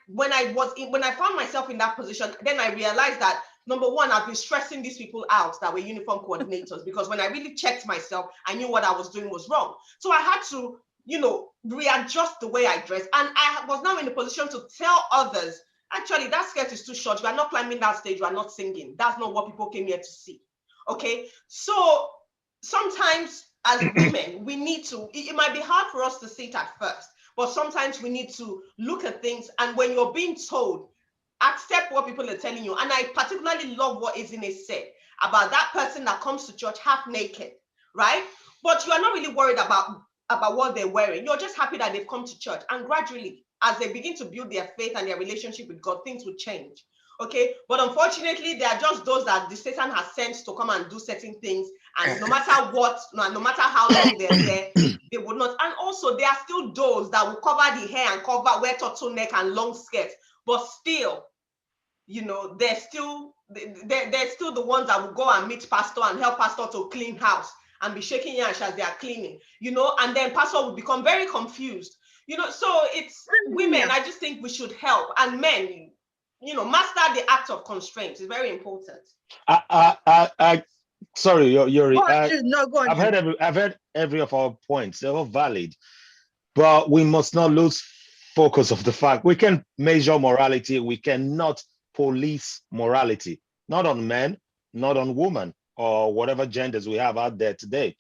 found myself in that position, then I realized that, number one, I've been stressing these people out that were uniform coordinators, because when I really checked myself, I knew what I was doing was wrong. So I had to, you know, readjust the way I dress. And I was now in the position to tell others, actually, that skirt is too short. You are not climbing that stage. You are not singing. That's not what people came here to see. Okay, so sometimes as women, we need to, it might be hard for us to see it at first, but sometimes we need to look at things, and when you're being told, accept what people are telling you. And I particularly love what Izine said about that person that comes to church half naked, right? But you are not really worried about what they're wearing. You're just happy that they've come to church, and gradually, as they begin to build their faith and their relationship with God, things will change. Okay, but unfortunately, there are just those that the Satan has sent to come and do certain things, and no matter what, no matter how long they're there, they would not. And also, there are still those that will cover the hair and wear turtleneck and long skirts, but still, you know, they're still the ones that will go and meet pastor and help pastor to clean house and be shaking hands as they are cleaning, you know, and then pastor will become very confused, you know. So it's women, I just think we should help, and men, you know, master the act of constraint is very important. Sorry, you're go on. I've heard every of our points. They're all valid, but we must not lose focus of the fact we can measure morality. We cannot police morality, not on men, not on women, or whatever genders we have out there today.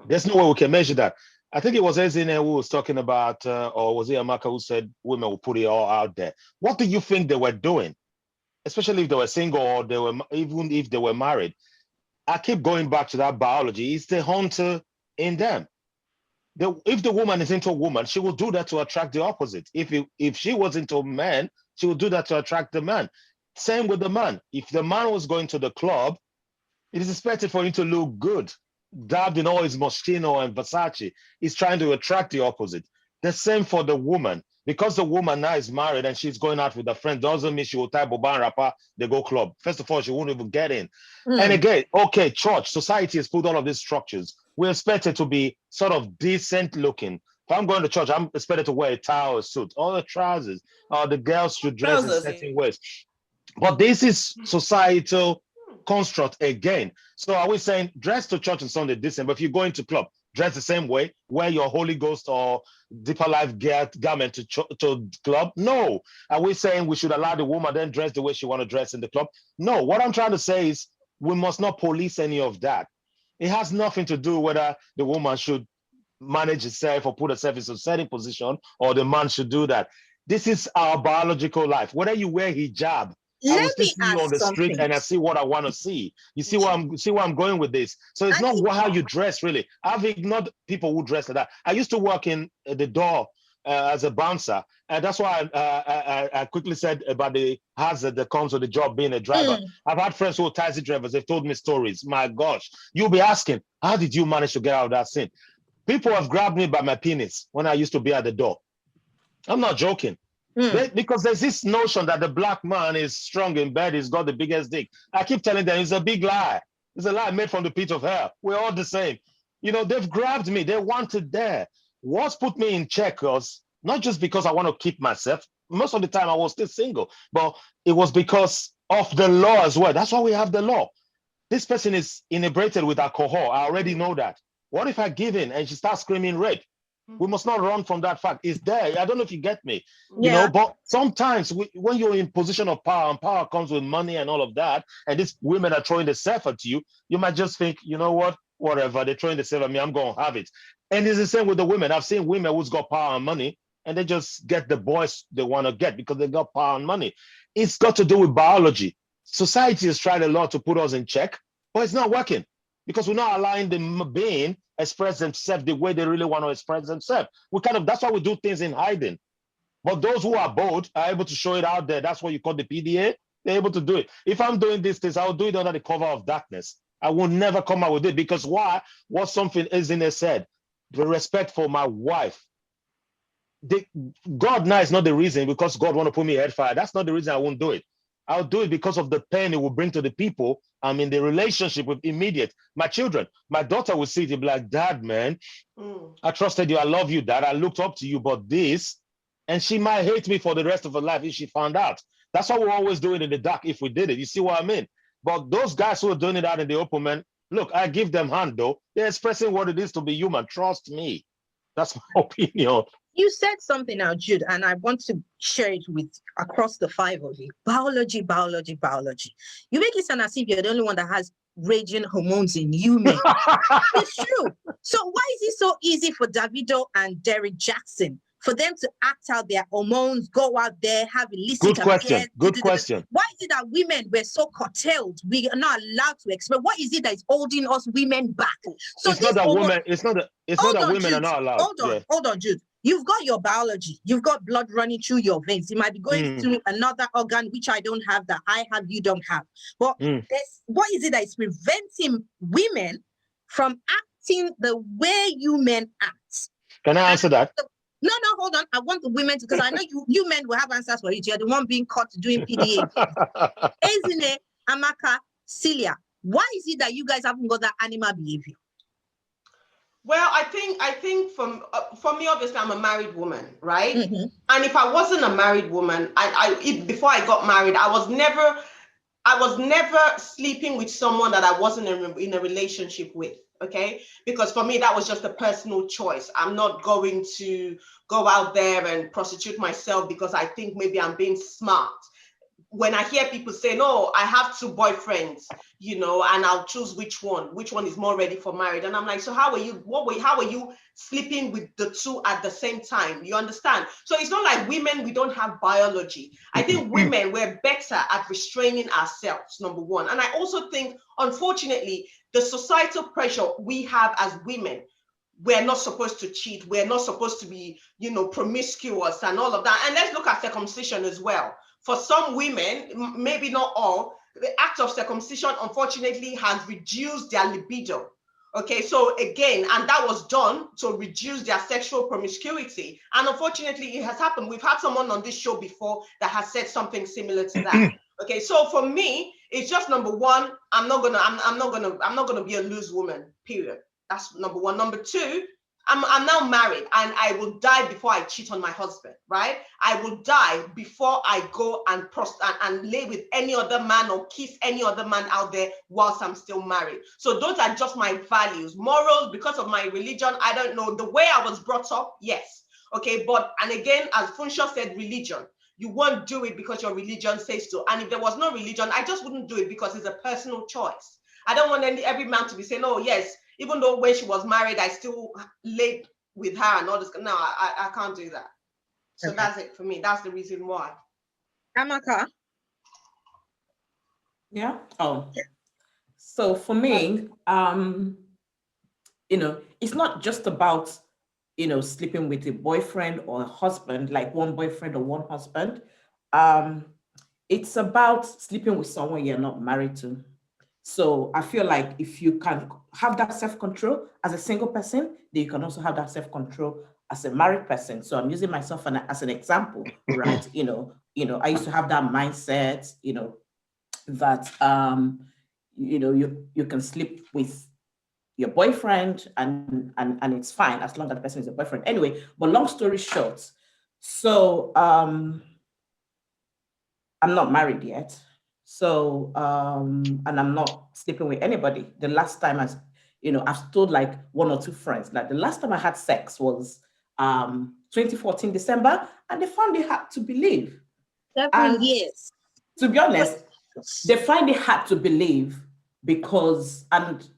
There's no way we can measure that. I think it was Ezine who was talking about, or was it Amaka who said women will put it all out there. What do you think they were doing? Especially if they were single, or even if they were married. I keep going back to that biology. It's the hunter in them. If the woman is into a woman, she will do that to attract the opposite. If she was into a man, she will do that to attract the man. Same with the man. If the man was going to the club, it is expected for him to look good, dabbed in all his Moschino and Versace. He's trying to attract the opposite. The same for the woman. Because the woman now is married and she's going out with a friend, doesn't mean she will type Boban rapper, they go club. First of all, she won't even get in. And again, okay, church, society has put all of these structures. We're expected to be sort of decent looking. If I'm going to church, I'm expected to wear a tie or a suit, all the trousers, the girls should dress in certain ways. But this is societal construct again. So are we saying dress to church on Sunday decent, but if you go into club, dress the same way, wear your Holy Ghost or Deeper Life garment to club? No. Are we saying we should allow the woman then dress the way she want to dress in the club? No. What I'm trying to say is we must not police any of that. It has nothing to do whether the woman should manage herself or put herself in a certain position, or the man should do that. This is our biological life. Whether you wear hijab, I was listening on the street and I see what I want to see. You see where I'm going with this. So it's not how you dress really. I've ignored people who dress like that. I used to work in the door as a bouncer. And that's why I quickly said about the hazard that comes with the job being a driver. I've had friends who are taxi drivers. They've told me stories. My gosh, you'll be asking, how did you manage to get out of that scene? People have grabbed me by my penis when I used to be at the door. I'm not joking. Because there's this notion that the black man is strong in bed, he's got the biggest dick. I keep telling them it's a big lie. It's a lie made from the pit of hell. We're all the same. You know, they've grabbed me. They wanted there. What's put me in check was not just because I want to keep myself. Most of the time I was still single, but it was because of the law as well. That's why we have the law. This person is inebriated with alcohol. I already know that. What if I give in and she starts screaming rape? We must not run from that fact. It's there. I don't know if you get me. You know, but sometimes when you're in position of power, and power comes with money and all of that, and these women are throwing the self at you, you might just think, you know what, whatever, they're throwing the self at me, I'm going to have it. And it's the same with the women. I've seen women who's got power and money, and they just get the boys they want to get because they got power and money. It's got to do with biology. Society has tried a lot to put us in check, but it's not working because we're not allowing the being express themselves the way they really want to express themselves. That's why we do things in hiding. But those who are bold are able to show it out there. That's what you call the PDA. They're able to do it. If I'm doing these things, I'll do it under the cover of darkness. I will never come out with it because why? What something Ezinne said, the respect for my wife. God now is not the reason because God want to put me head fire. That's not the reason I won't do it. I'll do it because of the pain it will bring to the people I'm in the relationship with immediate. My children, my daughter will see it and be like, Dad, man, I trusted you. I love you, Dad. I looked up to you, but this, and she might hate me for the rest of her life if she found out. That's why we always do it in the dark if we did it. You see what I mean? But those guys who are doing it out in the open, man, look, I give them hand though. They're expressing what it is to be human. Trust me. That's my opinion. You said something now, Jude, and I want to share it with across the five of you. Biology, biology, biology. You make it sound as if you're the only one that has raging hormones in you, man. It's true. So why is it so easy for Davido and Derrick Jackson for them to act out their hormones, go out there, have illicit Good question. affairs? Good question. Why is it that women were so curtailed? We are not allowed to express. What is it that is holding us women back? So it's not that women. It's not that women Jude, are not allowed. Hold on, Jude. You've got your biology. You've got blood running through your veins. You might be going through another organ, which I don't have, that I have, you don't have. But what is it that is preventing women from acting the way you men act? Can I answer that? No, hold on. I want the women to, because I know you men will have answers for it. You're the one being caught doing PDA. Ezinne, Amaka, Celia, why is it that you guys haven't got that animal behavior? Well, I think for me, obviously, I'm a married woman, right? And if I wasn't a married woman, before I got married, I was never sleeping with someone that I wasn't in a relationship with. Okay, because for me, that was just a personal choice. I'm not going to go out there and prostitute myself because I think maybe I'm being smart. When I hear people say, no, I have 2 boyfriends, you know, and I'll choose which one is more ready for marriage. And I'm like, so how are you sleeping with the 2 at the same time? You understand? So it's not like women, we don't have biology. I think women, we're better at restraining ourselves, number one. And I also think, unfortunately, the societal pressure we have as women, we're not supposed to cheat. We're not supposed to be, you know, promiscuous and all of that. And let's look at circumcision as well. For some women, maybe not all, the act of circumcision, unfortunately, has reduced their libido. Okay, so again, and that was done to reduce their sexual promiscuity. And unfortunately, it has happened. We've had someone on this show before that has said something similar to that. Okay, so for me, it's just number one, I'm not gonna be a loose woman, period. That's number one. Number two, I'm now married and I will die before I cheat on my husband, right? I will die before I go and lay with any other man or kiss any other man out there whilst I'm still married. So those are just my values. Morals, because of my religion, I don't know. The way I was brought up, yes. Okay, and again, as Funsho said, religion. You won't do it because your religion says so. And if there was no religion, I just wouldn't do it because it's a personal choice. I don't want every man to be saying, oh, yes, even though when she was married, I still laid with her and all this. No, I can't do that. So okay. That's it for me. That's the reason why. Amaka? Yeah. Oh. So for me, you know, it's not just about sleeping with a boyfriend or a husband, like one boyfriend or one husband. It's about sleeping with someone you're not married to. So I feel like if you can have that self-control as a single person, then you can also have that self-control as a married person. So I'm using myself as an example, right? I used to have that mindset, that you can sleep with your boyfriend and it's fine as long as the person is your boyfriend. Anyway, but long story short, so I'm not married yet. So and I'm not sleeping with anybody. The last time I've told like one or two friends, like the last time I had sex was 2014 December, and they found it hard to believe. 7 years. To be honest, they find it hard to believe because, and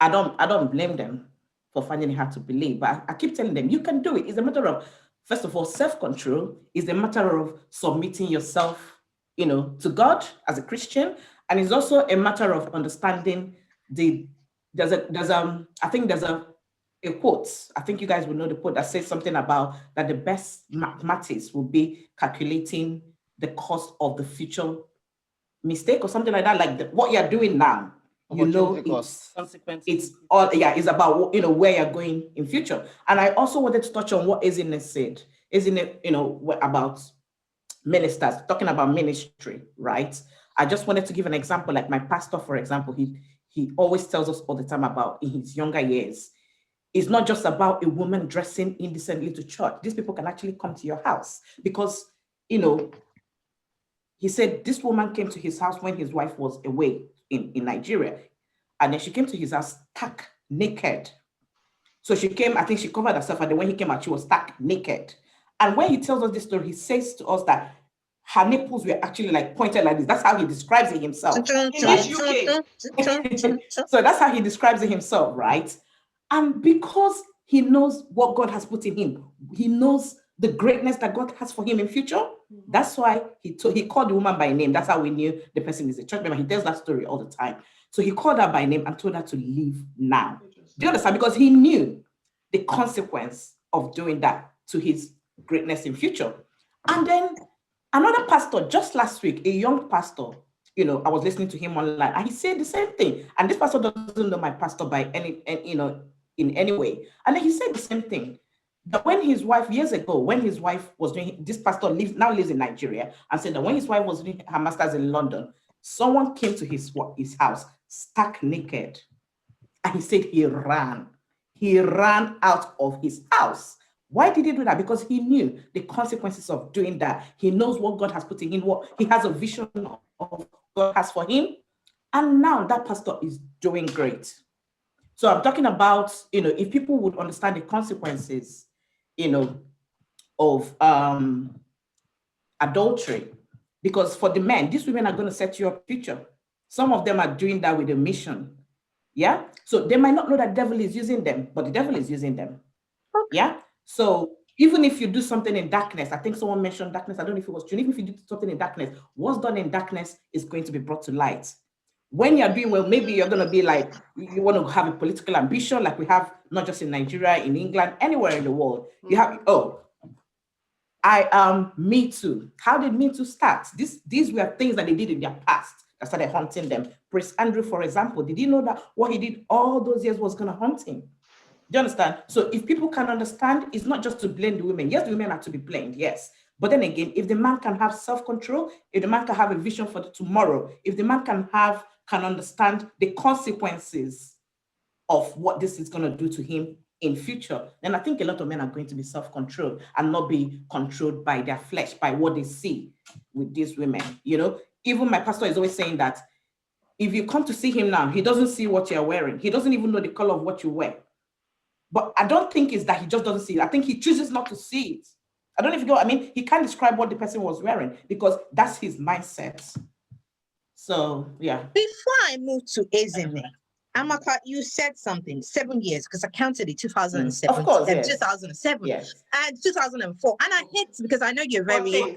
I don't blame them for finding it hard to believe, but I keep telling them, you can do it. It's a matter of, first of all, self-control. It's a matter of submitting yourself, to God as a Christian. And it's also a matter of understanding I think there's a quote, I think you guys will know the quote that says something about that the best mathematics will be calculating the cost of the future mistake or something like that, like what you're doing now. It's all, it's about where you're going in future. And I also wanted to touch on what Ezinne said. Ezinne, about ministers, talking about ministry, right? I just wanted to give an example, like my pastor, for example, he always tells us all the time about in his younger years, it's not just about a woman dressing indecently to church. These people can actually come to your house because, he said this woman came to his house when his wife was away in Nigeria. And then she came to his house stark naked. So she came, I think she covered herself, and then when he came out, she was stark naked. And when he tells us this story, he says to us that her nipples were actually like pointed like this. That's how he describes it himself. So that's how he describes it himself, right? And because he knows what God has put in him, he knows the greatness that God has for him in future. That's why he called the woman by name. That's how we knew the person is a church member. He tells that story all the time. So he called her by name and told her to leave now. Do you understand? Because he knew the consequence of doing that to his greatness in future. And then another pastor, just last week, a young pastor, I was listening to him online, and he said the same thing. And this pastor doesn't know my pastor by in any way. And then he said the same thing. That when his wife, years ago, when his wife was doing, this pastor now lives in Nigeria, and said that when his wife was doing her master's in London, someone came to his house, stark naked. And he said he ran. He ran out of his house. Why did he do that? Because he knew the consequences of doing that. He knows what God has put in him, what he has a vision of God has for him. And now that pastor is doing great. So I'm talking about, if people would understand the consequences, of adultery, because for the men, these women are going to set you up future. Some of them are doing that with a mission. Yeah. So they might not know that the devil is using them, but the devil is using them. Okay. Yeah. So even if you do something in darkness, I think someone mentioned darkness. I don't know if it was true. Even if you do something in darkness, what's done in darkness is going to be brought to light. When you're doing well, maybe you're going to be like, you want to have a political ambition, like we have not just in Nigeria, in England, anywhere in the world. You have, Me Too. How did Me Too start? These were things that they did in their past that started haunting them. Prince Andrew, for example, did you know that what he did all those years was going to haunt him? Do you understand? So if people can understand, it's not just to blame the women. Yes, the women are to be blamed, yes. But then again, if the man can have self-control, if the man can have a vision for the tomorrow, if the man can understand the consequences of what this is going to do to him in future, then I think a lot of men are going to be self-controlled and not be controlled by their flesh, by what they see with these women. Even my pastor is always saying that if you come to see him now, he doesn't see what you're wearing. He doesn't even know the color of what you wear. But I don't think it's that he just doesn't see it. I think he chooses not to see it. I don't know if you know what I mean. He can't describe what the person was wearing because that's his mindset. So, yeah. Before I move to Ezinne, Amaka, you said something, 7 years, because I counted it 2007. Of course, yes. 2007. Yes. And 2004. And I hate, because I know you're very...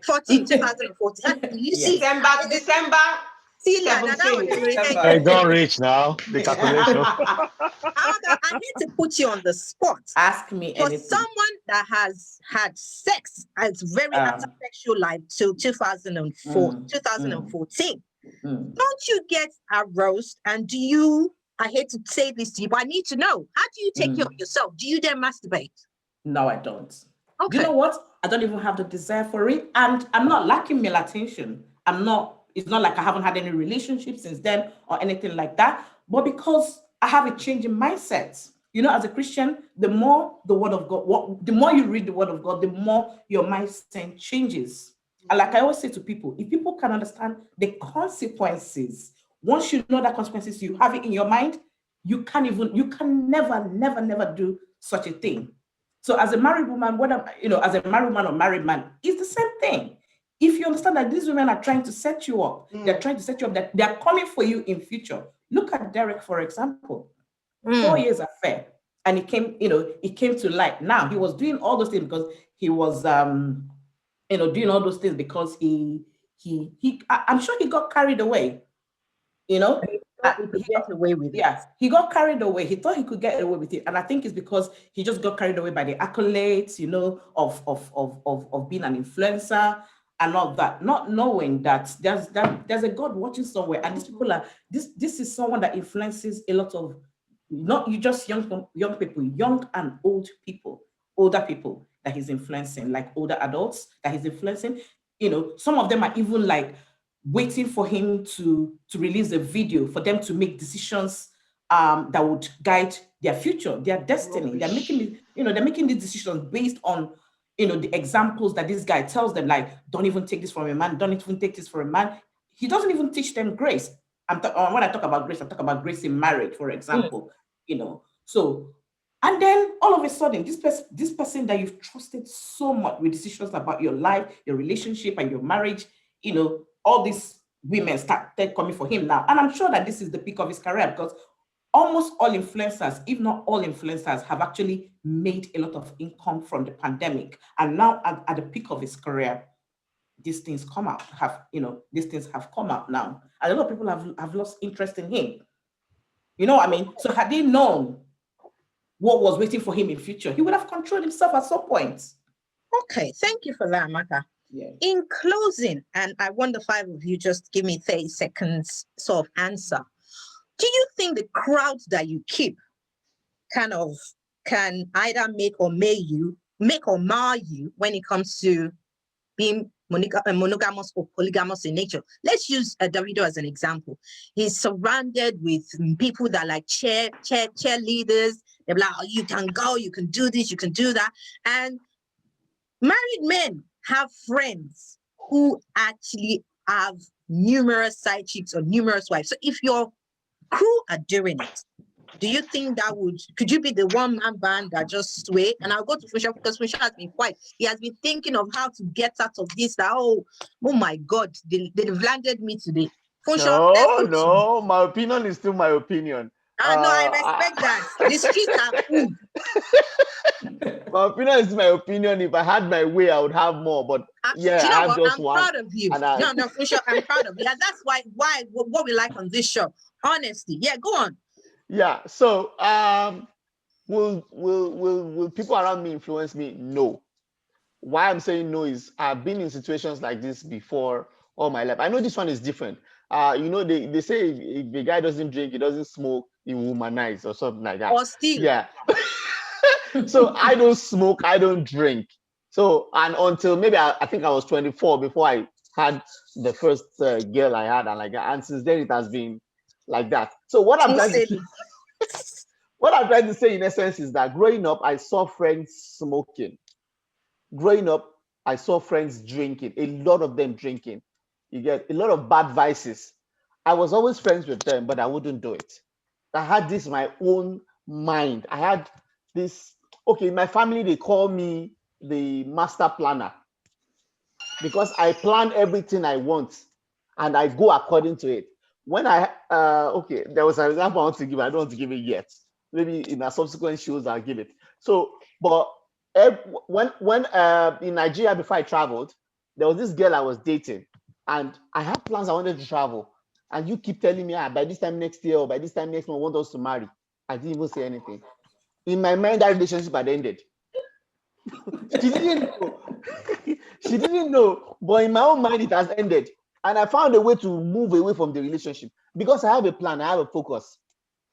14. 2014. You see, December See, that was 17th really I December. don't reach now, the calculation. I hate to put you on the spot. Ask me For anything. someone that has had sex as very active sexual life till 2014, don't you get aroused? And do you, I hate to say this to you, but I need to know, how do you take care of yourself? Do you then masturbate? No, I don't. Okay. You know what? I don't even have the desire for it. And I'm not lacking male attention. It's not like I haven't had any relationship since then or anything like that. But because I have a change in mindset. You know, as a Christian, the more the word of God, the more you read the word of God, the more your mindset changes. And like I always say to people, if people can understand the consequences, once you know the consequences, you have it in your mind, you can never do such a thing. So as a married woman, as a married woman or married man, it's the same thing. If you understand that these women are trying to set you up, they're trying to set you up, that they're coming for you in future. Look at Derek, for example. 4 years affair, and it came to light. Now he was doing all those things because he was doing all those things because I'm sure he got carried away. He get away with it. Yeah, he got carried away. He thought he could get away with it, and I think it's because he just got carried away by the accolades, of being an influencer and all that, not knowing that there's a God watching somewhere, and these people are this is someone that influences a lot of, not you just young people, young and old people, older people that he's influencing, like older adults that he's influencing. Some of them are even like waiting for him to release a video for them to make decisions that would guide their future, their destiny. They're making these decisions based on the examples that this guy tells them, like, don't even take this from a man, don't even take this from a man. He doesn't even teach them grace. When I talk about grace, I talk about grace in marriage, for example. So, and then all of a sudden, this person that you've trusted so much with decisions about your life, your relationship, and your marriage, all these women started coming for him now. And I'm sure that this is the peak of his career, because almost all influencers, if not all influencers, have actually made a lot of income from the pandemic. And now at the peak of his career, these things come out, these things have come out now. And a lot of people have lost interest in him. You know what I mean? So had they known what was waiting for him in future, he would have controlled himself at some point. Okay, thank you for that, Amaka. Yeah. In closing, and I want the five of you just give me 30 seconds sort of answer. Do you think the crowds that you keep can either make or mar you when it comes to being monogamous or polygamous in nature? Let's use Davido as an example. He's surrounded with people that like cheerleaders. They're like, oh, you can go, you can do this, you can do that. And married men have friends who actually have numerous side chicks or numerous wives. So if your crew are doing it, do you think could you be the one-man band that just sway? And I'll go to Funsho, because Funsho has been quiet. He has been thinking of how to get out of this. Oh my God, they've landed me today. Funsho, No, my opinion is still my opinion. No, I respect that. The streets are full. My opinion is my opinion. If I had my way, I would have more. But yeah, I have just one. I'm proud of you. No, for sure, I'm proud of you. And that's why what we like on this show. Honesty. Yeah, go on. Yeah. So will people around me influence me? No. Why I'm saying no is I've been in situations like this before all my life. I know this one is different. They say if a guy doesn't drink, he doesn't smoke, he womanize or something like that. Or steal. Yeah. So I don't smoke, I don't drink. So, and until maybe I think I was 24 before I had the first girl I had, and like that. And since then it has been like that. So what I'm trying to say in essence is that growing up, I saw friends smoking. Growing up, I saw friends drinking, a lot of them drinking. You get a lot of bad vices. I was always friends with them, but I wouldn't do it. I had this my own mind. I had this, in my family, they call me the master planner because I plan everything I want and I go according to it. When there was an example I want to give, I don't want to give it yet. Maybe in a subsequent shows, I'll give it. So, but when in Nigeria, before I traveled, there was this girl I was dating, and I had plans I wanted to travel. and you keep telling me, by this time next year or by this time next month, want us to marry. I didn't even say anything. In my mind, that relationship had ended. She didn't know. She didn't know, but in my own mind, it has ended. And I found a way to move away from the relationship because I have a plan, I have a focus.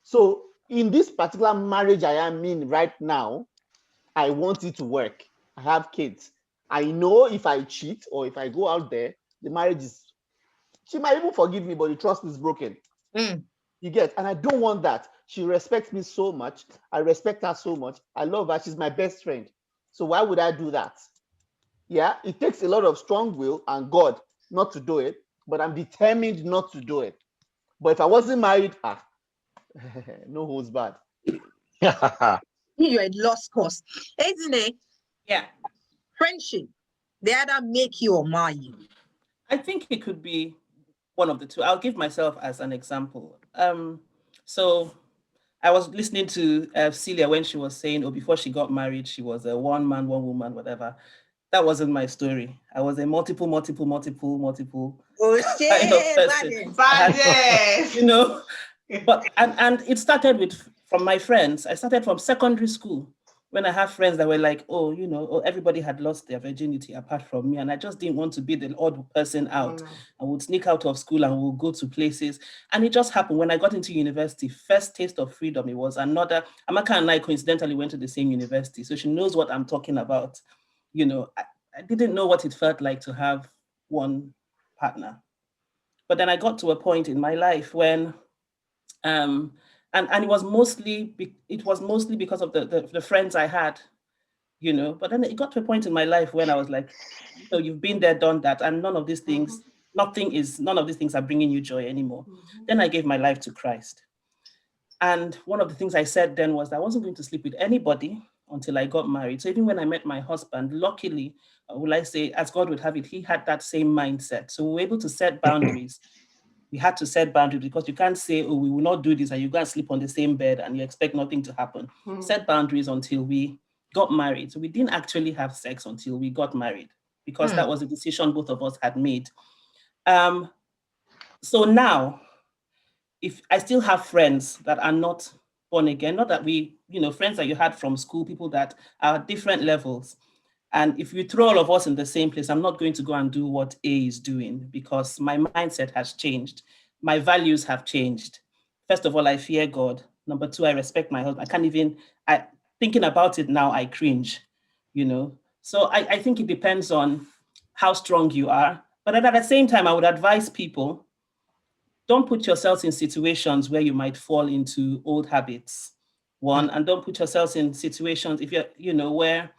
So in this particular marriage I am in right now, I want it to work. I have kids. I know if I cheat or if I go out there, the marriage is, she might even forgive me, but the trust is broken. You get, and I don't want that. She respects me so much. I respect her so much. I love her. She's my best friend. So why would I do that? Yeah, it takes a lot of strong will and God not to do it, but I'm determined not to do it. But if I wasn't married, no holds barred. You're at lost cause, isn't it? Yeah. Friendship, they either make you or mar you. I think it could be one of the two. I'll give myself as an example. So I was listening to Celia when she was saying, oh, before she got married, she was a one man, one woman, whatever. That wasn't my story. I was a multiple Oh, kind of person. Badges. You know, but and it started from my friends. I started from secondary school when I have friends that were like, oh, you know, everybody had lost their virginity apart from me. And I just didn't want to be the odd person out. I would sneak out of school and would go to places. And it just happened when I got into university, first taste of freedom. It was another, Amaka and I coincidentally went to the same university. So she knows what I'm talking about. You know, I didn't know what it felt like to have one partner. But then I got to a point in my life when, and it was mostly because of the friends I had, you know. But then it got to a point in my life when I was like, you know, you've been there, done that, and none of these things are bringing you joy anymore. Then I gave my life to Christ. And one of the things I said then was that I wasn't going to sleep with anybody until I got married. So even when I met my husband, luckily, will I say, as God would have it, he had that same mindset. So we were able to set boundaries. We had to set boundaries because you can't say, oh, we will not do this, and you go and sleep on the same bed and you expect nothing to happen. Set boundaries until we got married. So we didn't actually have sex until we got married because that was a decision both of us had made. So now, if I still have friends that are not born again, not that we, you know, friends that you had from school, people that are at different levels. And if you throw all of us in the same place, I'm not going to go and do what A is doing because my mindset has changed. My values have changed. First of all, I fear God. Number two, I respect my husband. Thinking about it now, I cringe, you know. So I think it depends on how strong you are. But at the same time, I would advise people, don't put yourselves in situations where you might fall into old habits. One, and don't put yourselves in situations if you're, you know, where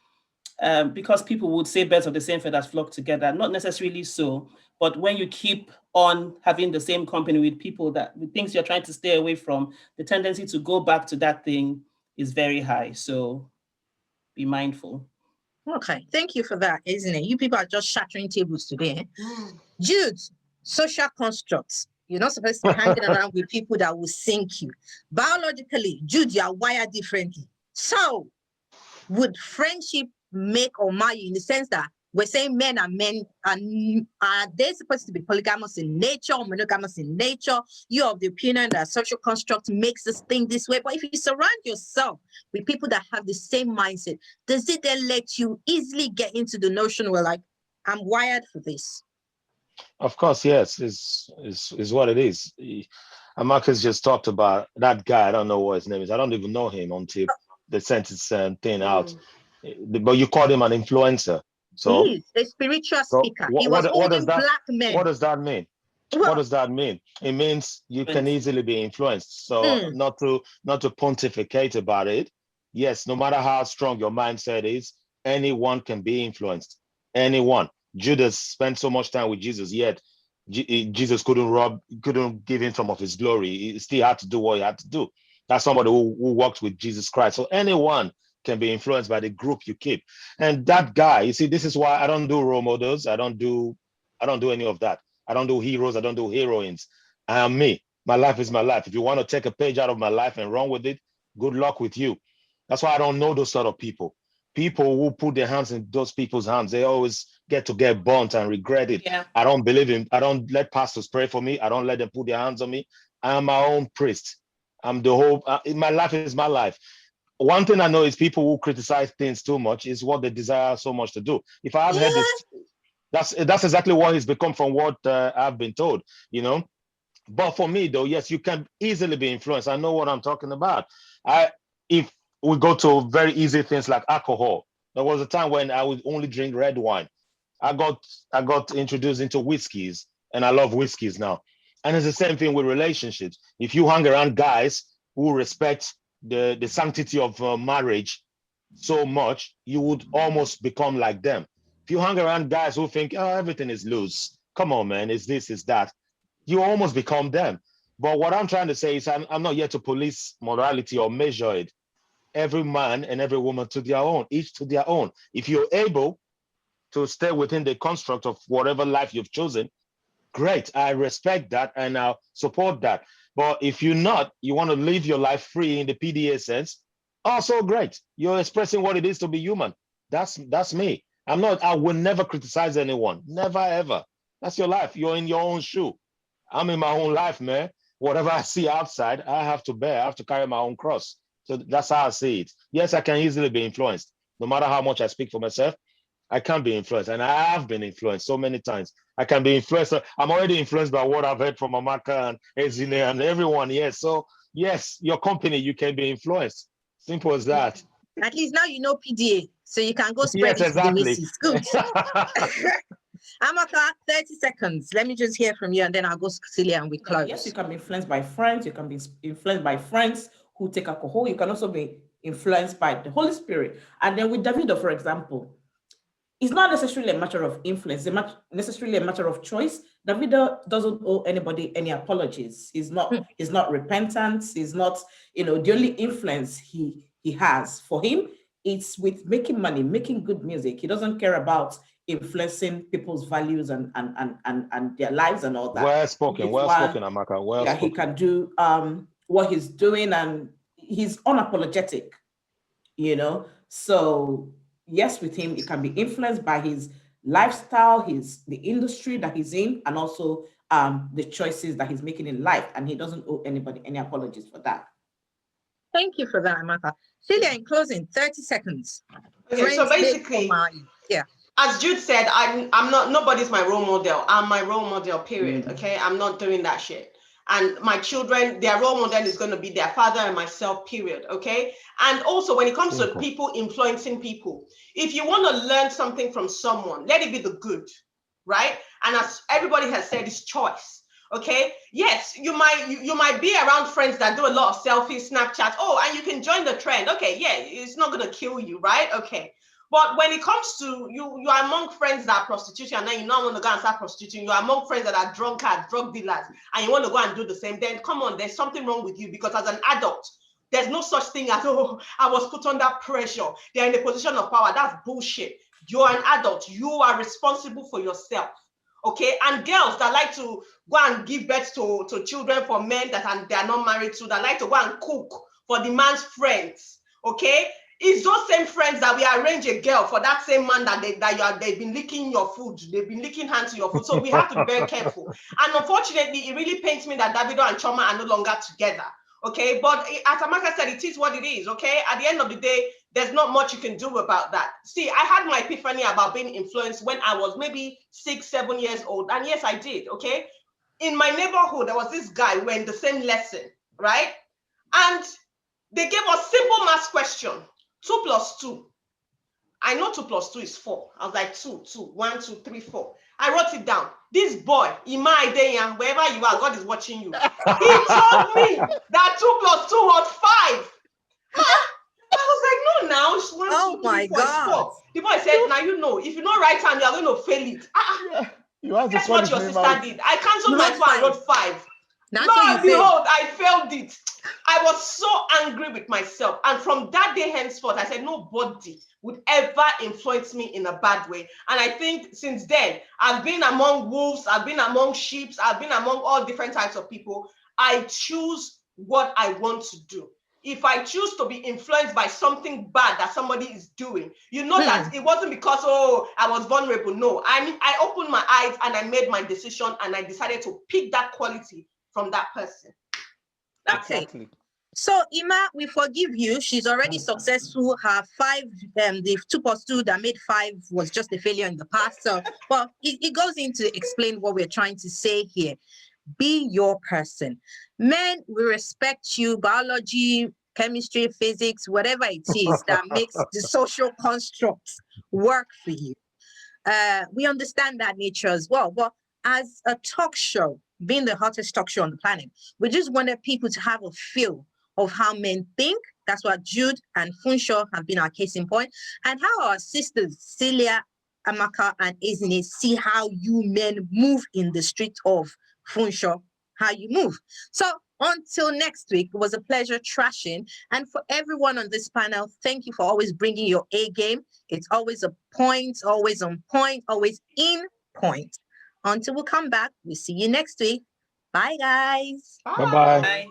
because people would say birds of the same feathers flock together. Not necessarily so, but when you keep on having the same company with people with things you're trying to stay away from, the tendency to go back to that thing is very high. So be mindful. Okay, thank you for that, isn't it? You people are just shattering tables today. Jude, social constructs. You're not supposed to be hanging around with people that will sink you. Biologically, Jude, you are wired differently. So would friendship make or mar you in the sense that we're saying men are men, and are they supposed to be polygamous in nature or monogamous in nature? You're of the opinion that social construct makes us think this way. But if you surround yourself with people that have the same mindset, does it then let you easily get into the notion where, like, I'm wired for this? Of course, yes, is what it is. Marcus just talked about that guy. I don't know what his name is. I don't even know him until they sent his thing out. But you called him an influencer. So he's a spiritual speaker. He was holding black men. What does that mean? What does that mean? It means you can easily be influenced. So not to pontificate about it. Yes, no matter how strong your mindset is, anyone can be influenced. Anyone. Judas spent so much time with Jesus, yet Jesus couldn't give him some of his glory. He still had to do what he had to do. That's somebody who walked with Jesus Christ. So anyone can be influenced by the group you keep. And that guy, you see, this is why I don't do role models. I don't do any of that. I don't do heroes. I don't do heroines. I am me. My life is my life. If you want to take a page out of my life and run with it, good luck with you. That's why I don't know those sort of people. people who put their hands in those people's hands, they always get burnt and regret it. Yeah. I don't let pastors pray for me. I don't let them put their hands on me. I am my own priest. I'm the whole, my life is my life. One thing I know is people who criticize things too much is what they desire so much to do. If I had heard this, that's exactly what it's become from what I've been told, you know. But for me, though, yes, you can easily be influenced. I know what I'm talking about. If we go to very easy things like alcohol, there was a time when I would only drink red wine. I got introduced into whiskeys, and I love whiskeys now. And it's the same thing with relationships. If you hang around guys who respect the sanctity of marriage so much, you would almost become like them. If you hang around guys who think, oh, everything is loose, come on, man, it's this, it's that, you almost become them. But what I'm trying to say is I'm not here to police morality or measure it. Every man and every woman to their own, each to their own. If you're able to stay within the construct of whatever life you've chosen, great. I respect that and I'll support that. But if you're not, you want to live your life free in the PDA sense, also great. You're expressing what it is to be human. That's me. I will never criticize anyone. Never, ever. That's your life. You're in your own shoe. I'm in my own life, man. Whatever I see outside, I have to bear. I have to carry my own cross. So that's how I see it. Yes, I can easily be influenced. No matter how much I speak for myself, I can be influenced. And I have been influenced so many times. I can be influenced. I'm already influenced by what I've heard from Amaka and Ezine and everyone. Yes. So yes, your company, you can be influenced. Simple as that. At least now you know PDA, so you can go spread Yes, it to the exactly. missus. Good. Amaka, 30 seconds. Let me just hear from you and then I'll go Celia and we close. Yes, you can be influenced by friends. You can be influenced by friends who take alcohol. You can also be influenced by the Holy Spirit. And then with Davido, for example, it's not necessarily a matter of influence. It's necessarily a matter of choice. Davido doesn't owe anybody any apologies. He's not repentant. He's not, the only influence he has for him, it's with making money, making good music. He doesn't care about influencing people's values and their lives and all that. Well spoken, Amaka. Well spoken. He can do what he's doing and he's unapologetic, So yes, with him, it can be influenced by his lifestyle, the industry that he's in, and also the choices that he's making in life. And he doesn't owe anybody any apologies for that. Thank you for that, Amaka. Celia, in closing, 30 seconds. Okay, so basically, as Jude said, I'm not, nobody's my role model. I'm my role model, period. Okay, I'm not doing that shit. And my children, their role model is going to be their father and myself, period. Okay. And also when it comes to people influencing people, if you want to learn something from someone, let it be the good, right? And as everybody has said, it's choice. Okay. Yes, you might be around friends that do a lot of selfies, Snapchat. Oh, and you can join the trend. Okay. Yeah. It's not going to kill you, right? Okay. But when it comes to you are among friends that are prostitution, and then you now want to go and start prostituting. You are among friends that are drunkards, drug dealers, and you want to go and do the same. Then come on, there's something wrong with you, because as an adult, there's no such thing as, oh, I was put under pressure. They're in a position of power. That's bullshit. You're an adult. You are responsible for yourself. Okay. And girls that like to go and give birth to children for men that they are not married to, that like to go and cook for the man's friends. Okay. It's those same friends that we arrange a girl for that same man that they've been licking your food. They've been licking hands to your food. So we have to be very careful. And unfortunately, it really pains me that Davido and Choma are no longer together. Okay. But as Amaka said, it is what it is. Okay. At the end of the day, there's not much you can do about that. See, I had my epiphany about being influenced when I was maybe 6, 7 years old. And yes, I did. Okay. In my neighborhood, there was this guy who went the same lesson, right? And they gave us simple math question. 2 + 2. I know 2 + 2 is 4. I was like 2, 1, 2, 3, 4. I wrote it down. This boy, in my day, wherever you are, God is watching you. He told me that 2 + 2 was 5. I was like, no, now it's 1, 2, 3, 4, it's 4. The boy said, now you know, if you don't write time, you are going to fail it. That's what your sister did. I canceled my 2 and wrote 5. Lord, behold, I failed it. I was so angry with myself. And from that day henceforth, I said, nobody would ever influence me in a bad way. And I think since then, I've been among wolves, I've been among sheep, I've been among all different types of people. I choose what I want to do. if I choose to be influenced by something bad that somebody is doing, you know that it wasn't because, oh, I was vulnerable. No, I mean, I opened my eyes and I made my decision and I decided to pick that quality from that person. That's Okay. it. So Ima, we forgive you. She's already successful. Her 5, the 2+2 that made 5 was just a failure in the past. So, well, it goes in to explain what we're trying to say here. Be your person. Men, we respect you. Biology, chemistry, physics, whatever it is that makes the social constructs work for you. We understand that nature as well. But as a talk show, being the hottest talk show on the planet, we just wanted people to have a feel of how men think. That's what Jude and Funsho have been our case in point, and how our sisters Celia, Amaka, and Ezine see how you men move in the street of Funsho, how you move. So until next week, it was a pleasure trashing. And for everyone on this panel, thank you for always bringing your A game. It's always a point, always on point, always in point. Until we come back, we'll see you next week. Bye, guys. Bye-bye. Bye. Bye.